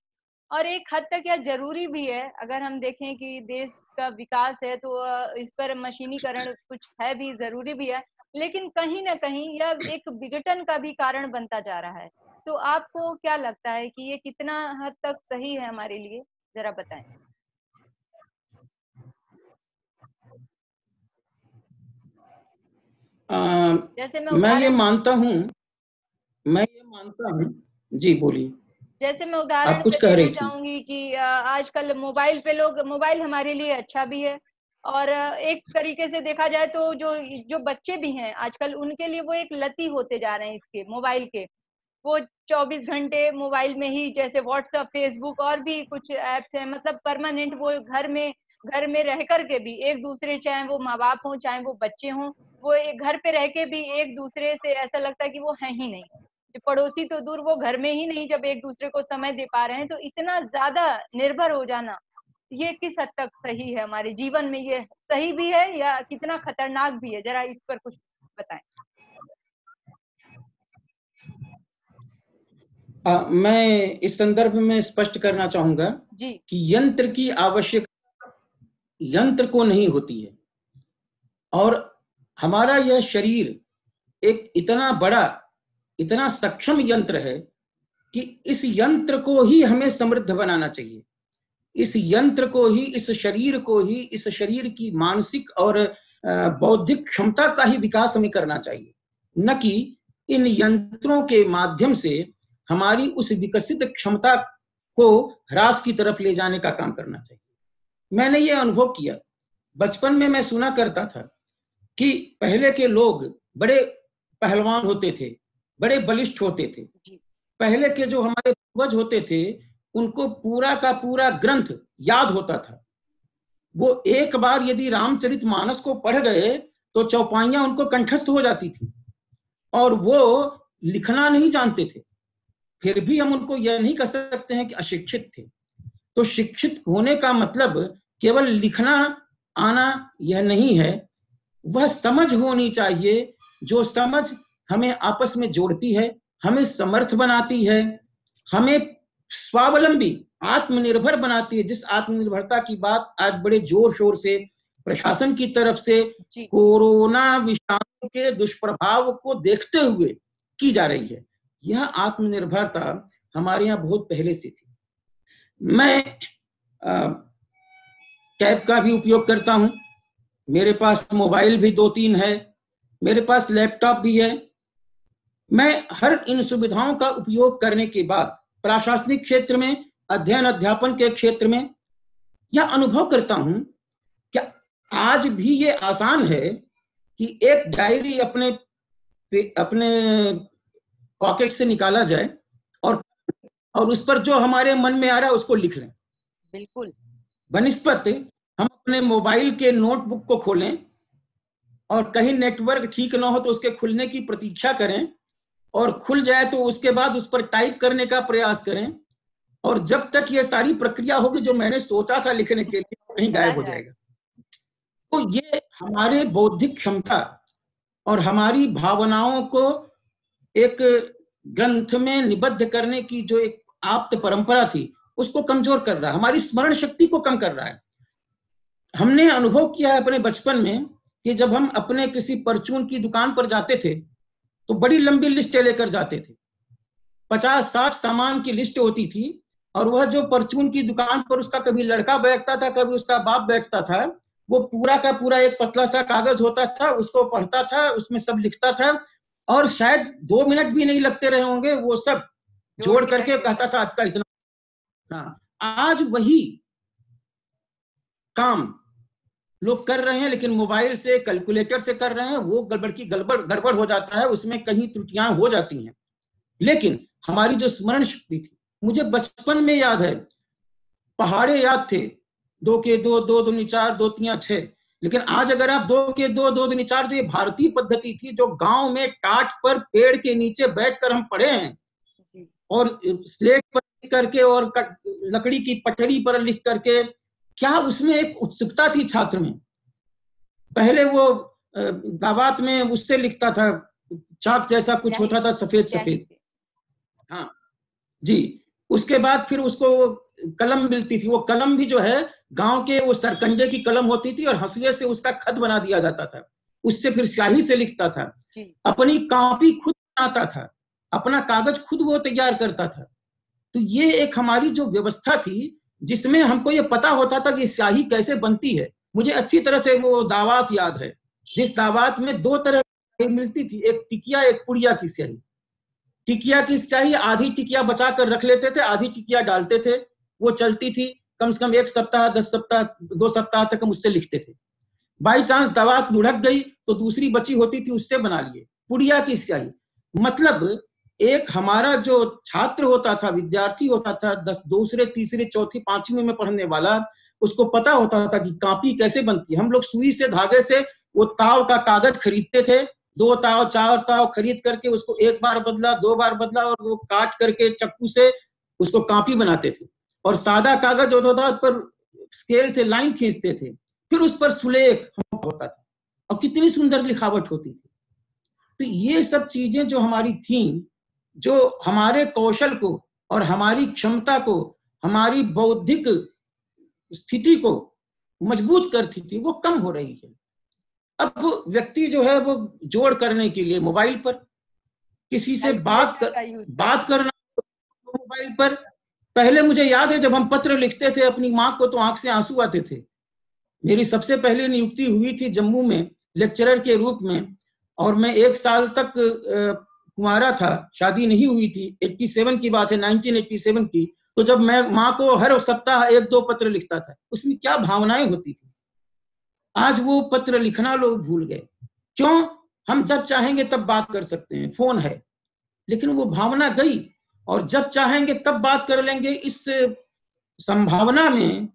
और एक हद तक यह जरूरी भी है। अगर हम देखें कि देश का विकास है तो इस पर मशीनीकरण कुछ है भी, जरूरी भी है, लेकिन कहीं ना कहीं यह एक विघटन का भी कारण बनता जा रहा है। तो आपको क्या लगता है कि ये कितना हद तक सही है हमारे लिए, जरा बताएं। जैसे मैं ये मानता हूँ, जी बोलिए। जैसे मैं उदाहरण आप कुछ पे कह देना रही थी। चाहूंगी कि आजकल मोबाइल पे लोग, मोबाइल हमारे लिए अच्छा भी है, और एक तरीके से देखा जाए तो जो जो बच्चे भी हैं आजकल, उनके लिए वो एक लती होते जा रहे हैं इसके मोबाइल के। वो 24 घंटे मोबाइल में ही, जैसे व्हाट्सएप, फेसबुक और भी कुछ ऐप्स हैं, मतलब परमानेंट वो घर में रह करके भी एक दूसरे, चाहे वो माँ बाप हों चाहे वो बच्चे हों, वो एक घर पे रह के भी एक दूसरे से ऐसा लगता है कि वो है ही नहीं। जो पड़ोसी तो दूर, वो घर में ही नहीं जब एक दूसरे को समय दे पा रहे हैं। तो इतना ज्यादा निर्भर हो जाना, ये किस हद तक सही है हमारे जीवन में? ये सही भी है या कितना खतरनाक भी है? जरा इस पर कुछ बताएं। मैं इस संदर्भ में स्पष्ट करना चाहूंगा जी। कि यंत्र की आवश्यकता यंत्र को नहीं होती है, और हमारा यह शरीर एक इतना बड़ा, इतना सक्षम यंत्र है कि इस यंत्र को ही हमें समृद्ध बनाना चाहिए। इस यंत्र को ही, इस शरीर को ही, इस शरीर की मानसिक और बौद्धिक क्षमता का ही विकास हमें करना चाहिए, न कि इन यंत्रों के माध्यम से हमारी उस विकसित क्षमता को ह्रास की तरफ ले जाने का काम करना चाहिए। मैंने ये अनुभव किया, बचपन में मैं सुना करता था कि पहले के लोग बड़े पहलवान होते थे, बड़े बलिष्ठ होते थे। पहले के जो हमारे पूर्वज होते थे, उनको पूरा का पूरा ग्रंथ याद होता था। वो एक बार यदि रामचरितमानस को पढ़ गए तो चौपाइयां उनको कंठस्थ हो जाती थी, और वो लिखना नहीं जानते थे। फिर भी हम उनको यह नहीं कह सकते हैं कि अशिक्षित थे। तो शिक्षित होने का मतलब केवल लिखना आना यह नहीं है, वह समझ होनी चाहिए, जो समझ हमें आपस में जोड़ती है, हमें समर्थ बनाती है, हमें स्वावलंबी, आत्मनिर्भर बनाती है। जिस आत्मनिर्भरता की बात आज बड़े जोर शोर से प्रशासन की तरफ से कोरोना विषाणु के दुष्प्रभाव को देखते हुए की जा रही है, यह आत्मनिर्भरता हमारे यहाँ बहुत पहले से थी। मैं टैब का भी उपयोग करता हूं, मेरे पास मोबाइल भी 2-3 है, मेरे पास लैपटॉप भी है। मैं हर इन सुविधाओं का उपयोग करने के बाद प्रशासनिक क्षेत्र में, अध्ययन अध्यापन के क्षेत्र में यह अनुभव करता हूं कि आज भी ये आसान है कि एक डायरी अपने पॉकेट से निकाला जाए और उस पर जो हमारे मन में आ रहा है उसको लिख लें। बिल्कुल। बनिस्पत हम अपने मोबाइल के नोटबुक को खोलें और कहीं नेटवर्क ठीक ना हो तो उसके खुलने की प्रतीक्षा करें, और खुल जाए तो उसके बाद उस पर टाइप करने का प्रयास करें, और जब तक ये सारी प्रक्रिया होगी जो मैंने सोचा था लिखने के लिए कहीं गायब हो जाएगा। तो ये हमारे बौद्धिक क्षमता और हमारी भावनाओं को एक ग्रंथ में निबद्ध करने की जो एक आप्त परंपरा थी उसको कमजोर कर रहा है, हमारी स्मरण शक्ति को कम कर रहा है। हमने अनुभव किया है अपने बचपन में कि जब हम अपने किसी परचून की दुकान पर जाते थे तो बड़ी लंबी लिस्टें लेकर जाते थे, 50-60 सामान की लिस्ट होती थी, और वह जो परचून की दुकान पर उसका कभी लड़का बैठता था, कभी उसका बाप बैठता था, वो पूरा का पूरा एक पतला सा कागज होता था, उसको पढ़ता था, उसमें सब लिखता था, और शायद 2 मिनट भी नहीं लगते रहे होंगे, वो सब जोड़ करके कहता था आपका इतना। हाँ, आज वही काम लोग कर रहे हैं, लेकिन मोबाइल से, कैलकुलेटर से कर रहे हैं, वो गड़बड़ हो जाता है, उसमें कहीं त्रुटियां हो जाती हैं। लेकिन हमारी जो स्मरण शक्ति थी, मुझे बचपन में याद है, पहाड़े याद थे, 2 के 2, 2 दूनी 4, 2 तियां 6, लेकिन आज अगर आप 2 के 2, 2 दूनी 4, जो ये भारतीय पद्धति थी, जो गांव में टाट पर पेड़ के नीचे बैठकर हम पढ़े हैं, और स्लेट पर लिख करके और लकड़ी की पटरी पर लिख करके, क्या उसमें एक उत्सुकता थी छात्र में। पहले वो दावात में उससे लिखता था, चाक जैसा कुछ होता था, सफेद सफेद। हाँ जी, उसके बाद फिर उसको कलम मिलती थी, वो कलम भी जो है गांव के वो सरकंडे की कलम होती थी, और हंसुए से उसका खत बना दिया जाता था, उससे फिर स्याही से लिखता था, अपनी कॉपी खुद बनाता था, अपना कागज खुद वो तैयार करता था। तो ये एक हमारी जो व्यवस्था थी जिसमें हमको ये पता होता था कि स्याही कैसे बनती है। मुझे अच्छी तरह से वो दावात याद है, जिस दावात में 2 तरह की मिलती थी, एक टिकिया, एक पुड़िया की स्याही। टिकिया की स्याही आधी टिकिया बचा कर रख लेते थे, आधी टिकिया डालते थे, वो चलती थी कम से कम 1 सप्ताह, 10 सप्ताह, 2 सप्ताह तक हम उससे लिखते थे। बाई चांस दावात लुढ़क गई तो दूसरी बची होती थी, उससे बना लिए। पुड़िया की स्याही मतलब एक हमारा जो छात्र होता था, विद्यार्थी होता था, 10 दूसरे, तीसरे, चौथी, 5वीं में पढ़ने वाला, उसको पता होता था कि कॉपी कैसे बनती है। हम लोग सुई से, धागे से वो ताव का कागज खरीदते थे, 2 ताव, 4 ताव खरीद करके उसको 1 बार बदला, 2 बार बदला, और वो काट करके चक्कू से उसको कॉपी बनाते थे। और सादा कागज होता था, उस पर स्केल से लाइन खींचते थे, फिर उस पर सुलेख होता था, और कितनी सुंदर लिखावट होती थी। तो ये सब चीजें जो हमारी थी, जो हमारे कौशल को और हमारी क्षमता को, हमारी बौद्धिक स्थिति को मजबूत करती थी, वो कम हो रही है। अब व्यक्ति जो है वो जोड़ करने के लिए मोबाइल पर, किसी से बात करना मोबाइल पर। पहले मुझे याद है जब हम पत्र लिखते थे अपनी माँ को तो आंख से आंसू आते थे। मेरी सबसे पहली नियुक्ति हुई थी जम्मू में लेक्चरर के रूप में, और मैं 1 साल तक कुंवारा था, शादी नहीं हुई थी। 87 की बात है, 1987 की। तो जब मैं माँ को हर सप्ताह 1-2 पत्र लिखता था, उसमें क्या भावनाएं होती थी। आज वो पत्र लिखना लोग भूल गए। क्यों? हम जब चाहेंगे तब बात कर सकते हैं, फोन है, लेकिन वो भावना गई, और जब चाहेंगे तब बात कर लेंगे, इस संभावना में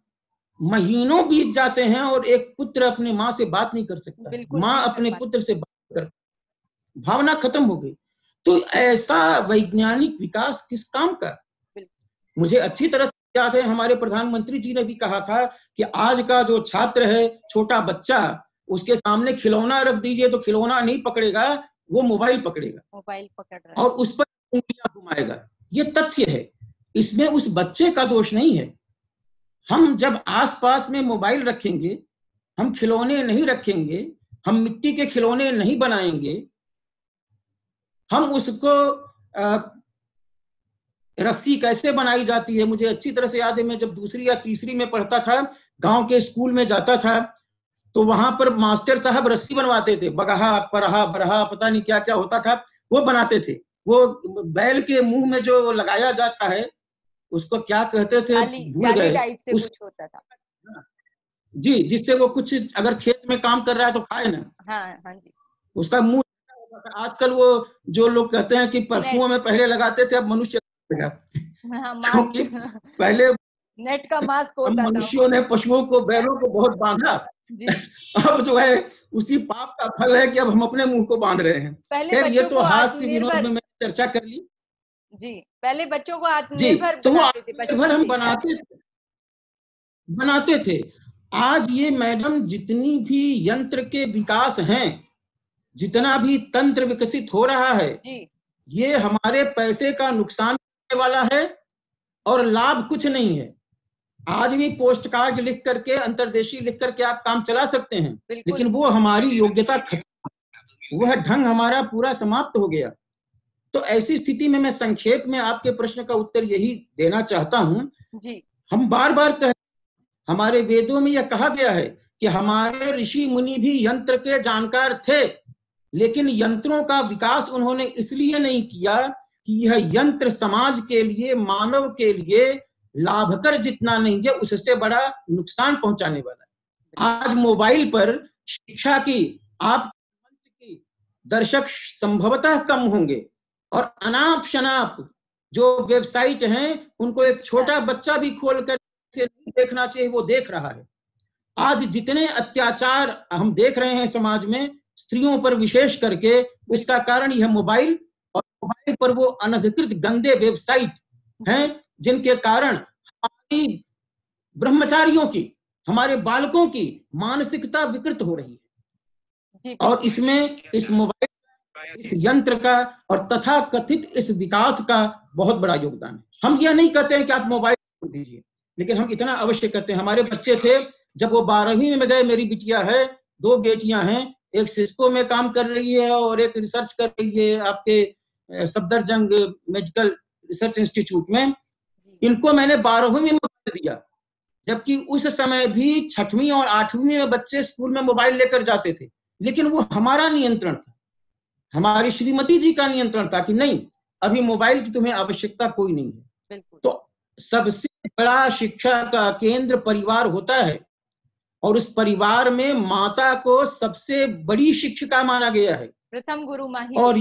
महीनों बीत जाते हैं और एक पुत्र अपने माँ से बात नहीं कर सकता, माँ अपने पुत्र से बात कर, भावना खत्म हो गई। तो ऐसा वैज्ञानिक विकास किस काम का? मुझे अच्छी तरह से याद है, हमारे प्रधानमंत्री जी ने भी कहा था कि आज का जो छात्र है, छोटा बच्चा, उसके सामने खिलौना रख दीजिए तो खिलौना नहीं पकड़ेगा, वो मोबाइल पकड़ेगा, मोबाइल पकड़ रहा है और उस पर उंगलियां घुमाएगा। ये तथ्य है। इसमें उस बच्चे का दोष नहीं है। हम जब आसपास में मोबाइल रखेंगे, हम खिलौने नहीं रखेंगे, हम मिट्टी के खिलौने नहीं बनाएंगे, हम उसको रस्सी कैसे बनाई जाती है मुझे अच्छी तरह से याद है। मैं जब दूसरी या तीसरी में पढ़ता था, गांव के स्कूल में जाता था, तो वहां पर मास्टर साहब रस्सी बनवाते थे, बगहा परहा बरहा पता नहीं क्या क्या होता था, वो बनाते थे। वो बैल के मुंह में जो लगाया जाता है उसको क्या कहते थे, भूल गए। टाइप से कुछ होता था जी, जिससे वो कुछ अगर खेत में काम कर रहा है तो खाए ना। हाँ हाँ जी। उसका मुंह आजकल वो जो लोग कहते हैं कि पशुओं में पहले लगाते थे, अब मनुष्य क्योंकि पहले नेट का मास्क हम होता मनुष्यों ने पशुओं को, बैलों को बहुत बांधा। अब जो है उसी पाप का फल है कि अब हम अपने मुंह को बांध रहे हैं। खैर ये तो हास्य विनोद में मैंने चर्चा कर ली जी। पहले बच्चों को जी, तो वो आत्मनिर्भर हम बनाते थे। आज ये मैडम जितनी भी यंत्र के विकास हैं, जितना भी तंत्र विकसित हो रहा है, ये हमारे पैसे का नुकसान करने वाला है और लाभ कुछ नहीं है। आज भी पोस्ट कार्ड लिख करके, अंतर्देशीय लिख करके आप काम चला सकते हैं, लेकिन वो हमारी योग्यता खत्म, वह ढंग हमारा पूरा समाप्त हो गया। तो ऐसी स्थिति में मैं संक्षेप में आपके प्रश्न का उत्तर यही देना चाहता हूं जी। हम बार बार कह, हमारे वेदों में यह कहा गया है कि हमारे ऋषि मुनि भी यंत्र के जानकार थे, लेकिन यंत्रों का विकास उन्होंने इसलिए नहीं किया कि यह यंत्र समाज के लिए, मानव के लिए लाभकर जितना नहीं है, उससे बड़ा नुकसान पहुंचाने वाला है। आज मोबाइल पर शिक्षा की आप दर्शक संभवतः कम होंगे, और अनाप शनाप जो वेबसाइट हैं उनको एक छोटा बच्चा भी खोलकर नहीं देखना चाहिए, वो देख रहा है। आज जितने अत्याचार हम देख रहे हैं समाज में स्त्रियों पर विशेष करके, उसका कारण यह मोबाइल, और मोबाइल पर वो अनधिकृत गंदे वेबसाइट हैं जिनके कारण हमारी ब्रह्मचारियों की, हमारे बालकों की मानसिकता विकृत हो रही है। और इसमें इस मोबाइल, इस यंत्र का और तथा कथित इस विकास का बहुत बड़ा योगदान है। हम यह नहीं कहते हैं कि आप मोबाइल छोड़ दीजिए, लेकिन हम इतना अवश्य करते हैं। हमारे बच्चे थे, जब वो 12वीं में गए, मेरी बिटिया है, 2 बेटियां हैं, एक सिस्को में काम कर रही है और एक रिसर्च कर रही है आपके सफदरजंग मेडिकल रिसर्च इंस्टीट्यूट में। इनको मैंने 12वीं में मोबाइल दिया, जबकि उस समय भी 6वीं और 8वीं में बच्चे स्कूल में मोबाइल लेकर जाते थे, लेकिन वो हमारा नियंत्रण था, हमारी श्रीमती जी का नियंत्रण था कि नहीं, अभी मोबाइल की तुम्हें आवश्यकता कोई नहीं है। तो सबसे बड़ा शिक्षा का केंद्र परिवार होता है, और उस परिवार में माता को सबसे बड़ी शिक्षिका माना गया है, प्रथम गुरु माही। और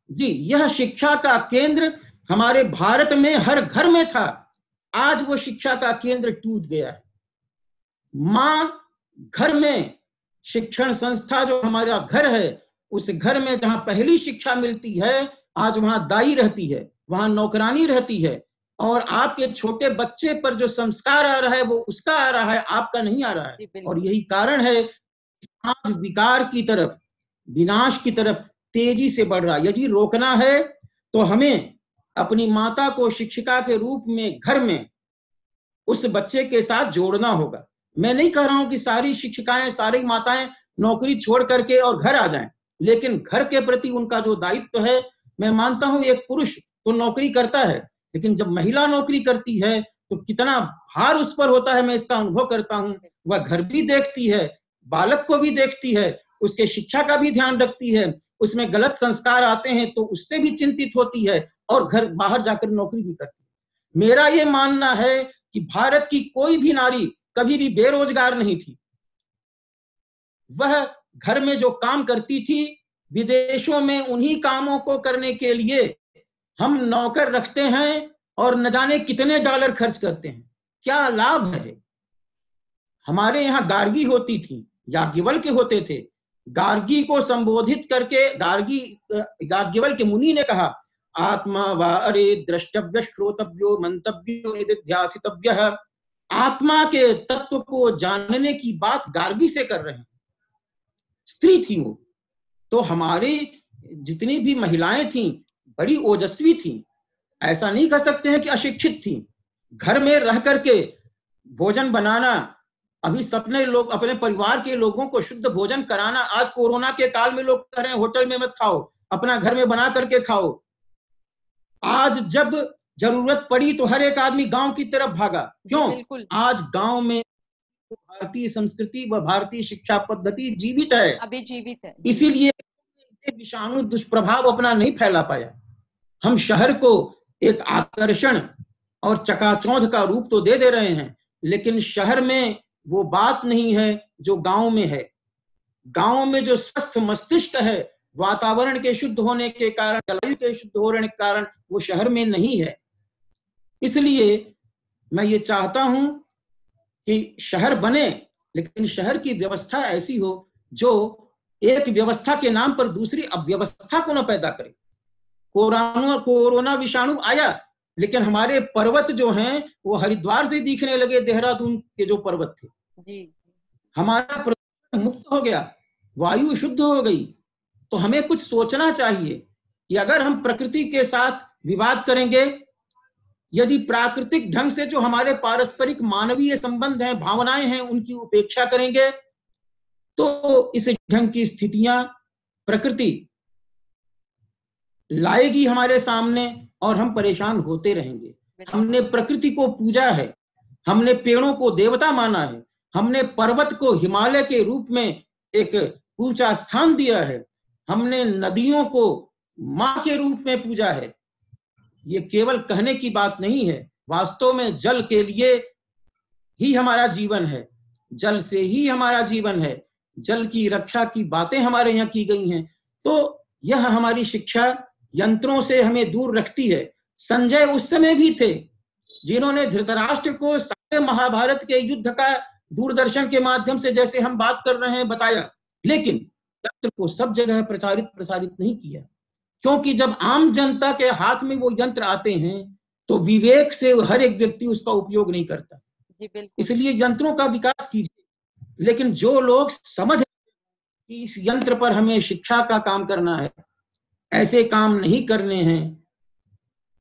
जी, यह शिक्षा का केंद्र हमारे भारत में हर घर में था। आज वो शिक्षा का केंद्र टूट गया है। मां घर में, शिक्षण संस्था जो हमारा घर है, उस घर में जहां पहली शिक्षा मिलती है, आज वहां दाई रहती है, वहां नौकरानी रहती है, और आपके छोटे बच्चे पर जो संस्कार आ रहा है वो उसका आ रहा है, आपका नहीं आ रहा है। और यही कारण है आज विकार की तरफ, विनाश की तरफ तेजी से बढ़ रहा है। यदि रोकना है तो हमें अपनी माता को शिक्षिका के रूप में घर में उस बच्चे के साथ जोड़ना होगा। मैं नहीं कह रहा हूं कि सारी शिक्षिकाएं, सारी माताएं नौकरी छोड़ करके और घर आ जाएं, लेकिन घर के प्रति उनका जो दायित्व है, मैं मानता हूं एक पुरुष तो नौकरी करता है, लेकिन जब महिला नौकरी करती है तो कितना भार उस पर होता है, मैं इसका अनुभव करता हूं। वह घर भी देखती है, बालक को भी देखती है, उसके शिक्षा का भी ध्यान रखती है, उसमें गलत संस्कार आते हैं तो उससे भी चिंतित होती है, और घर बाहर जाकर नौकरी भी करती है। मेरा यह मानना है कि भारत की कोई भी नारी कभी भी बेरोजगार नहीं थी। वह घर में जो काम करती थी, विदेशों में उन्हीं कामों को करने के लिए हम नौकर रखते हैं और न जाने कितने डॉलर खर्च करते हैं। क्या लाभ है? हमारे यहाँ गार्गी होती थी, याज्ञवल्क्य होते थे। गार्गी को संबोधित करके याज्ञवल्क्य मुनि ने कहा, आत्मा वा अरे द्रष्टव्य श्रोतव्यो मंतव्यो निधिध्यासितव्यः। आत्मा के तत्व को जानने की बात गार्गी से कर रहे हैं। स्त्री थी वो। तो हमारी जितनी भी महिलाएं थी बड़ी ओजस्वी थी, ऐसा नहीं कह सकते हैं कि अशिक्षित थी। घर में रह करके भोजन बनाना, अभी सपने लोग अपने परिवार के लोगों को शुद्ध भोजन कराना, आज कोरोना के काल में लोग कह रहे हैं होटल में मत खाओ, अपना घर में बना करके खाओ। आज जब जरूरत पड़ी तो हर एक आदमी गांव की तरफ भागा। क्यों? आज गांव में भारतीय संस्कृति व भारतीय शिक्षा पद्धति जीवित है, अभी जीवित है, इसीलिए विषाणु दुष्प्रभाव अपना नहीं फैला पाया। हम शहर को एक आकर्षण और चकाचौंध का रूप तो दे रहे हैं, लेकिन शहर में वो बात नहीं है जो गांव में है। गांव में जो स्वस्थ मस्तिष्क है, वातावरण के शुद्ध होने के कारण, जलवायु के शुद्ध होने के कारण, वो शहर में नहीं है। इसलिए मैं ये चाहता हूं कि शहर बने, लेकिन शहर की व्यवस्था ऐसी हो जो एक व्यवस्था के नाम पर दूसरी अव्यवस्था को न पैदा करे। कोरोना विषाणु आया, लेकिन हमारे पर्वत जो हैं वो हरिद्वार से दिखने लगे, देहरादून के जो पर्वत थे जी। हमारा प्रदूषण मुक्त हो गया, वायु शुद्ध हो गई। तो हमें कुछ सोचना चाहिए कि अगर हम प्रकृति के साथ विवाद करेंगे, यदि प्राकृतिक ढंग से जो हमारे पारस्परिक मानवीय संबंध हैं, भावनाएं हैं, उनकी उपेक्षा करेंगे, तो इस ढंग की स्थितियां प्रकृति लाएगी हमारे सामने और हम परेशान होते रहेंगे। हमने प्रकृति को पूजा है, हमने पेड़ों को देवता माना है, हमने पर्वत को हिमालय के रूप में एक ऊंचा स्थान दिया है, हमने नदियों को मां के रूप में पूजा है। ये केवल कहने की बात नहीं है, वास्तव में जल के लिए ही हमारा जीवन है, जल से ही हमारा जीवन है, जल की रक्षा की बातें हमारे यहाँ की गई हैं। तो यह हमारी शिक्षा यंत्रों से हमें दूर रखती है। संजय उस समय भी थे जिन्होंने धृतराष्ट्र को सारे महाभारत के युद्ध का दूरदर्शन के माध्यम से, जैसे हम बात कर रहे हैं, बताया, लेकिन यंत्र को सब जगह प्रसारित नहीं किया, क्योंकि जब आम जनता के हाथ में वो यंत्र आते हैं तो विवेक से हर एक व्यक्ति उसका उपयोग नहीं करता। इसलिए यंत्रों का विकास कीजिए, लेकिन जो लोग समझ कि इस यंत्र पर हमें शिक्षा का काम करना है, ऐसे काम नहीं करने हैं,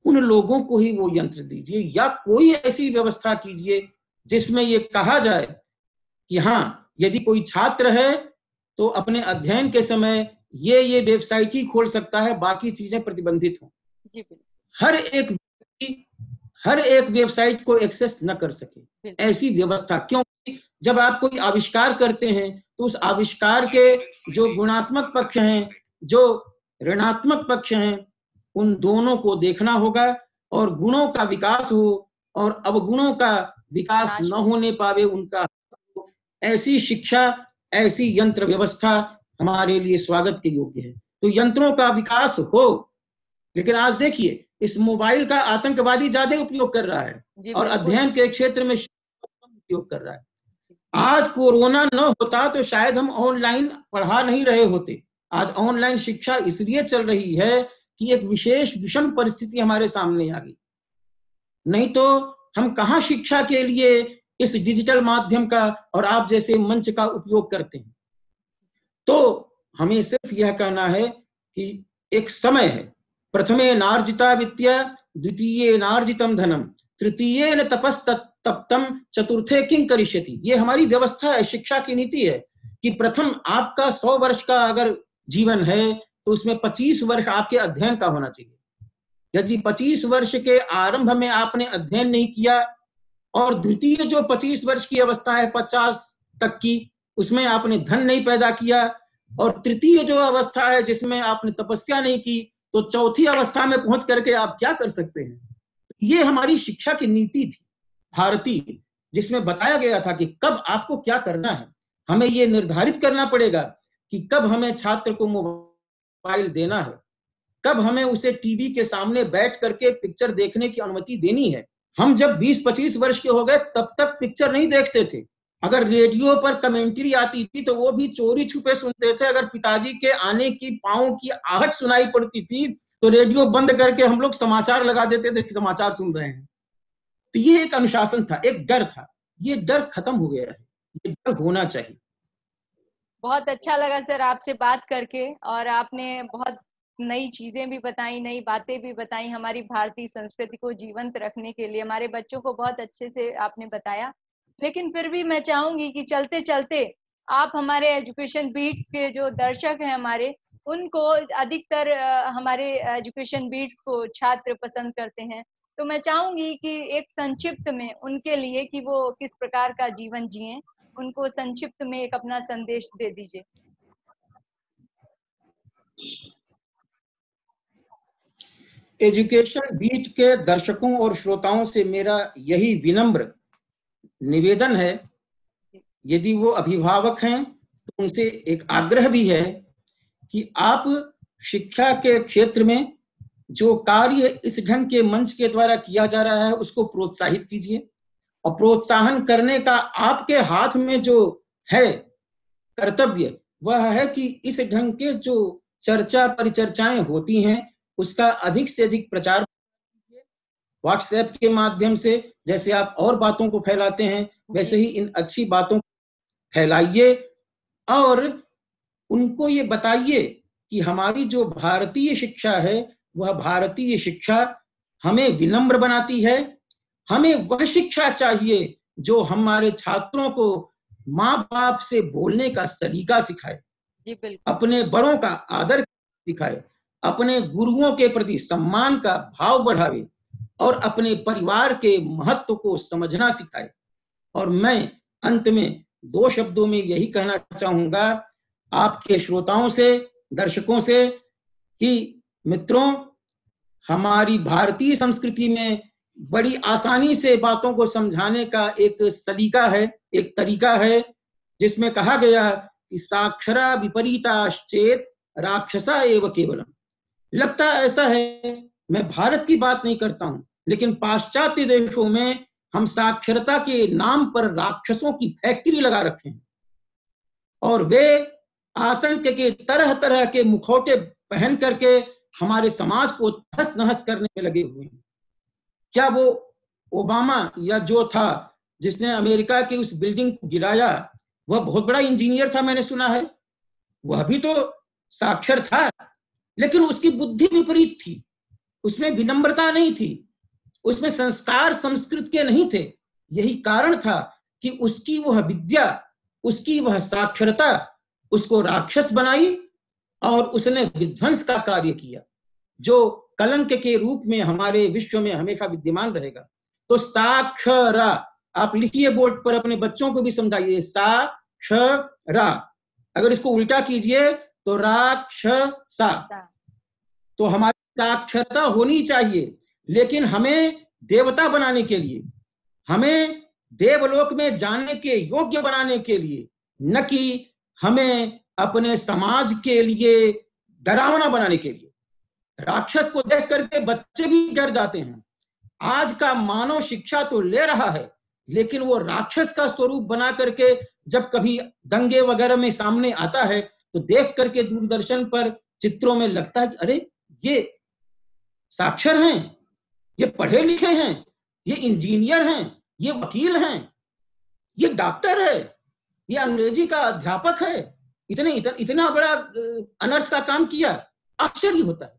उन लोगों को ही वो यंत्र दीजिए, या कोई ऐसी व्यवस्था कीजिए जिसमें ये कहा जाए कि हाँ, यदि कोई छात्र है तो अपने अध्ययन के समय ये वेबसाइट ही खोल सकता है, बाकी चीजें प्रतिबंधित हों। हर एक वेबसाइट को एक्सेस न कर सके, ऐसी व्यवस्था। क्योंकि जब आप कोई आविष्कार करते हैं तो उस आविष्कार के जो गुणात्मक पक्ष हैं, जो ऋणात्मक पक्ष हैं, उन दोनों को देखना होगा, और गुणों का विकास हो और अवगुणों का विकास न होने पावे उनका। ऐसी शिक्षा, ऐसी यंत्र व्यवस्था हमारे लिए स्वागत के योग्य है। तो यंत्रों का विकास हो, लेकिन आज देखिए इस मोबाइल का आतंकवादी ज्यादा उपयोग कर रहा है और अध्ययन के क्षेत्र में उपयोग कर रहा है। आज कोरोना न होता तो शायद हम ऑनलाइन पढ़ा नहीं रहे होते। आज ऑनलाइन शिक्षा इसलिए चल रही है कि एक विशेष विषम परिस्थिति हमारे सामने आ गई, नहीं तो हम कहाँ शिक्षा के लिए इस डिजिटल माध्यम का और आप जैसे मंच का उपयोग करते हैं। तो हमें सिर्फ यह कहना है कि एक समय है, प्रथमे नार्जिता विद्या, द्वितीये नार्जितम धनम, तृतीये न तपस्तप्तम, चतुर्थे किं करिष्यति। ये हमारी व्यवस्था है, शिक्षा की नीति है कि प्रथम आपका 100 वर्ष का अगर जीवन है तो उसमें 25 वर्ष आपके अध्ययन का होना चाहिए। यदि 25 वर्ष के आरंभ में आपने अध्ययन नहीं किया, और द्वितीय जो 25 वर्ष की अवस्था है 50 तक की, उसमें आपने धन नहीं पैदा किया, और तृतीय जो अवस्था है जिसमें आपने तपस्या नहीं की, तो चौथी अवस्था में पहुंच करके आप क्या कर सकते हैं। ये हमारी शिक्षा की नीति थी भारतीय, जिसमें बताया गया था कि कब आपको क्या करना है। हमें ये निर्धारित करना पड़ेगा कि कब हमें छात्र को मोबाइल देना है, कब हमें उसे टीवी के सामने बैठ करके पिक्चर देखने की अनुमति देनी है। हम जब 20-25 वर्ष के हो गए तब तक पिक्चर नहीं देखते थे। अगर रेडियो पर कमेंट्री आती थी तो वो भी चोरी छुपे सुनते थे। अगर पिताजी के आने की पाँव की आहट सुनाई पड़ती थी तो रेडियो बंद करके हम लोग समाचार लगा देते थे कि समाचार सुन रहे हैं। तो ये एक अनुशासन था, एक डर था। ये डर खत्म हो गया है, ये डर होना चाहिए। बहुत अच्छा लगा सर आपसे बात करके, और आपने बहुत नई चीजें भी बताई, नई बातें भी बताई, हमारी भारतीय संस्कृति को जीवंत रखने के लिए हमारे बच्चों को बहुत अच्छे से आपने बताया। लेकिन फिर भी मैं चाहूंगी कि चलते चलते आप हमारे एजुकेशन बीट्स के जो दर्शक हैं हमारे, उनको अधिकतर हमारे एजुकेशन बीट्स को छात्र पसंद करते हैं, तो मैं चाहूंगी कि एक संक्षिप्त में उनके लिए कि वो किस प्रकार का जीवन जिएं, उनको संक्षिप्त में एक अपना संदेश दे दीजिए। एजुकेशन बीट के दर्शकों और श्रोताओं से मेरा यही विनम्र निवेदन है, यदि वो अभिभावक हैं तो उनसे एक आग्रह भी है कि आप शिक्षा के क्षेत्र में जो कार्य इस ढंग के मंच के द्वारा किया जा रहा है उसको प्रोत्साहित कीजिए, और प्रोत्साहन करने का आपके हाथ में जो है कर्तव्य वह है कि इस ढंग के जो चर्चा परिचर्चाएं होती हैं उसका अधिक से अधिक प्रचार कीजिए। व्हाट्सएप के माध्यम से जैसे आप और बातों को फैलाते हैं वैसे ही इन अच्छी बातों को फैलाइए, और उनको ये बताइए कि हमारी जो भारतीय शिक्षा है वह भारतीय शिक्षा हमें विनम्र बनाती है। हमें वह शिक्षा चाहिए जो हमारे छात्रों को माँ बाप से बोलने का सलीका सिखाए, अपने बड़ों का आदर सिखाए, अपने गुरुओं के प्रति सम्मान का भाव बढ़ावे और अपने परिवार के महत्व को समझना सिखाए। और मैं अंत में 2 शब्दों में यही कहना चाहूंगा आपके श्रोताओं से, दर्शकों से, कि मित्रों, हमारी भारतीय संस्कृति में बड़ी आसानी से बातों को समझाने का एक सलीका है, एक तरीका है, जिसमें कहा गया कि साक्षरा विपरीताश्चेत राक्षसा एव केवलम। लगता ऐसा है, मैं भारत की बात नहीं करता हूं, लेकिन पाश्चात्य देशों में हम साक्षरता के नाम पर राक्षसों की फैक्ट्री लगा रखे हैं, और वे आतंक के तरह तरह के मुखौटे पहन करके हमारे समाज को तहस नहस करने में लगे हुए हैं। क्या वो ओबामा या जो था जिसने अमेरिका की उस बिल्डिंग को गिराया, वह बहुत बड़ा इंजीनियर था, मैंने सुना है, वह भी तो साक्षर था, लेकिन उसकी बुद्धि विपरीत थी, उसमें विनम्रता नहीं थी, उसमें संस्कार संस्कृत के नहीं थे। यही कारण था कि उसकी वह विद्या, उसकी वह साक्षरता उसको राक्षस बनाई और उसने विध्वंस का कार्य किया, जो कलंक के रूप में हमारे विश्व में हमेशा विद्यमान रहेगा। तो साक्षरा आप लिखिए बोर्ड पर, अपने बच्चों को भी समझाइए, साक्षरा। अगर इसको उल्टा कीजिए तो राक्षसा। तो हमारी साक्षरता होनी चाहिए, लेकिन हमें देवता बनाने के लिए, हमें देवलोक में जाने के योग्य बनाने के लिए, न कि हमें अपने समाज के लिए डरावना बनाने के लिए। राक्षस को देख करके बच्चे भी डर जाते हैं। आज का मानव शिक्षा तो ले रहा है, लेकिन वो राक्षस का स्वरूप बना करके जब कभी दंगे वगैरह में सामने आता है तो देख करके दूरदर्शन पर चित्रों में लगता है कि अरे ये साक्षर हैं, ये पढ़े लिखे हैं, ये इंजीनियर हैं, ये वकील हैं, ये डॉक्टर है, ये अंग्रेजी का अध्यापक है, इतना बड़ा अनर्थ का काम किया। आश्चर्य होता है।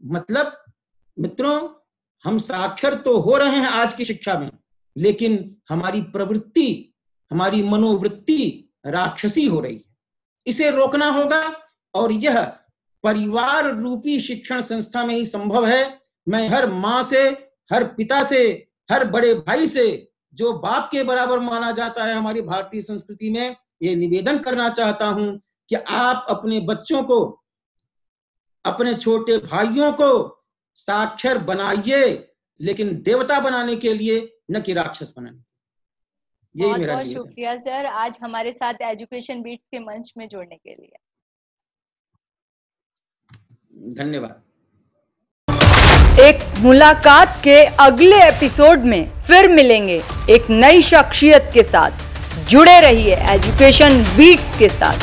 मतलब मित्रों, हम साक्षर तो हो रहे हैं आज की शिक्षा में, लेकिन हमारी प्रवृत्ति, हमारी मनोवृत्ति राक्षसी हो रही है। इसे रोकना होगा, और यह परिवार रूपी शिक्षण संस्था में ही संभव है। मैं हर माँ से, हर पिता से, हर बड़े भाई से, जो बाप के बराबर माना जाता है हमारी भारतीय संस्कृति में, ये निवेदन करना चाहता हूं कि आप अपने बच्चों को, अपने छोटे भाइयों को साक्षर बनाइए, लेकिन देवता बनाने के लिए, न कि राक्षस बनाने। बहुत बहुत शुक्रिया सर, आज हमारे साथ एजुकेशन बीट्स के मंच में जुड़ने के लिए। धन्यवाद। एक मुलाकात के अगले एपिसोड में फिर मिलेंगे एक नई शख्सियत के साथ। जुड़े रहिए एजुकेशन बीट्स के साथ।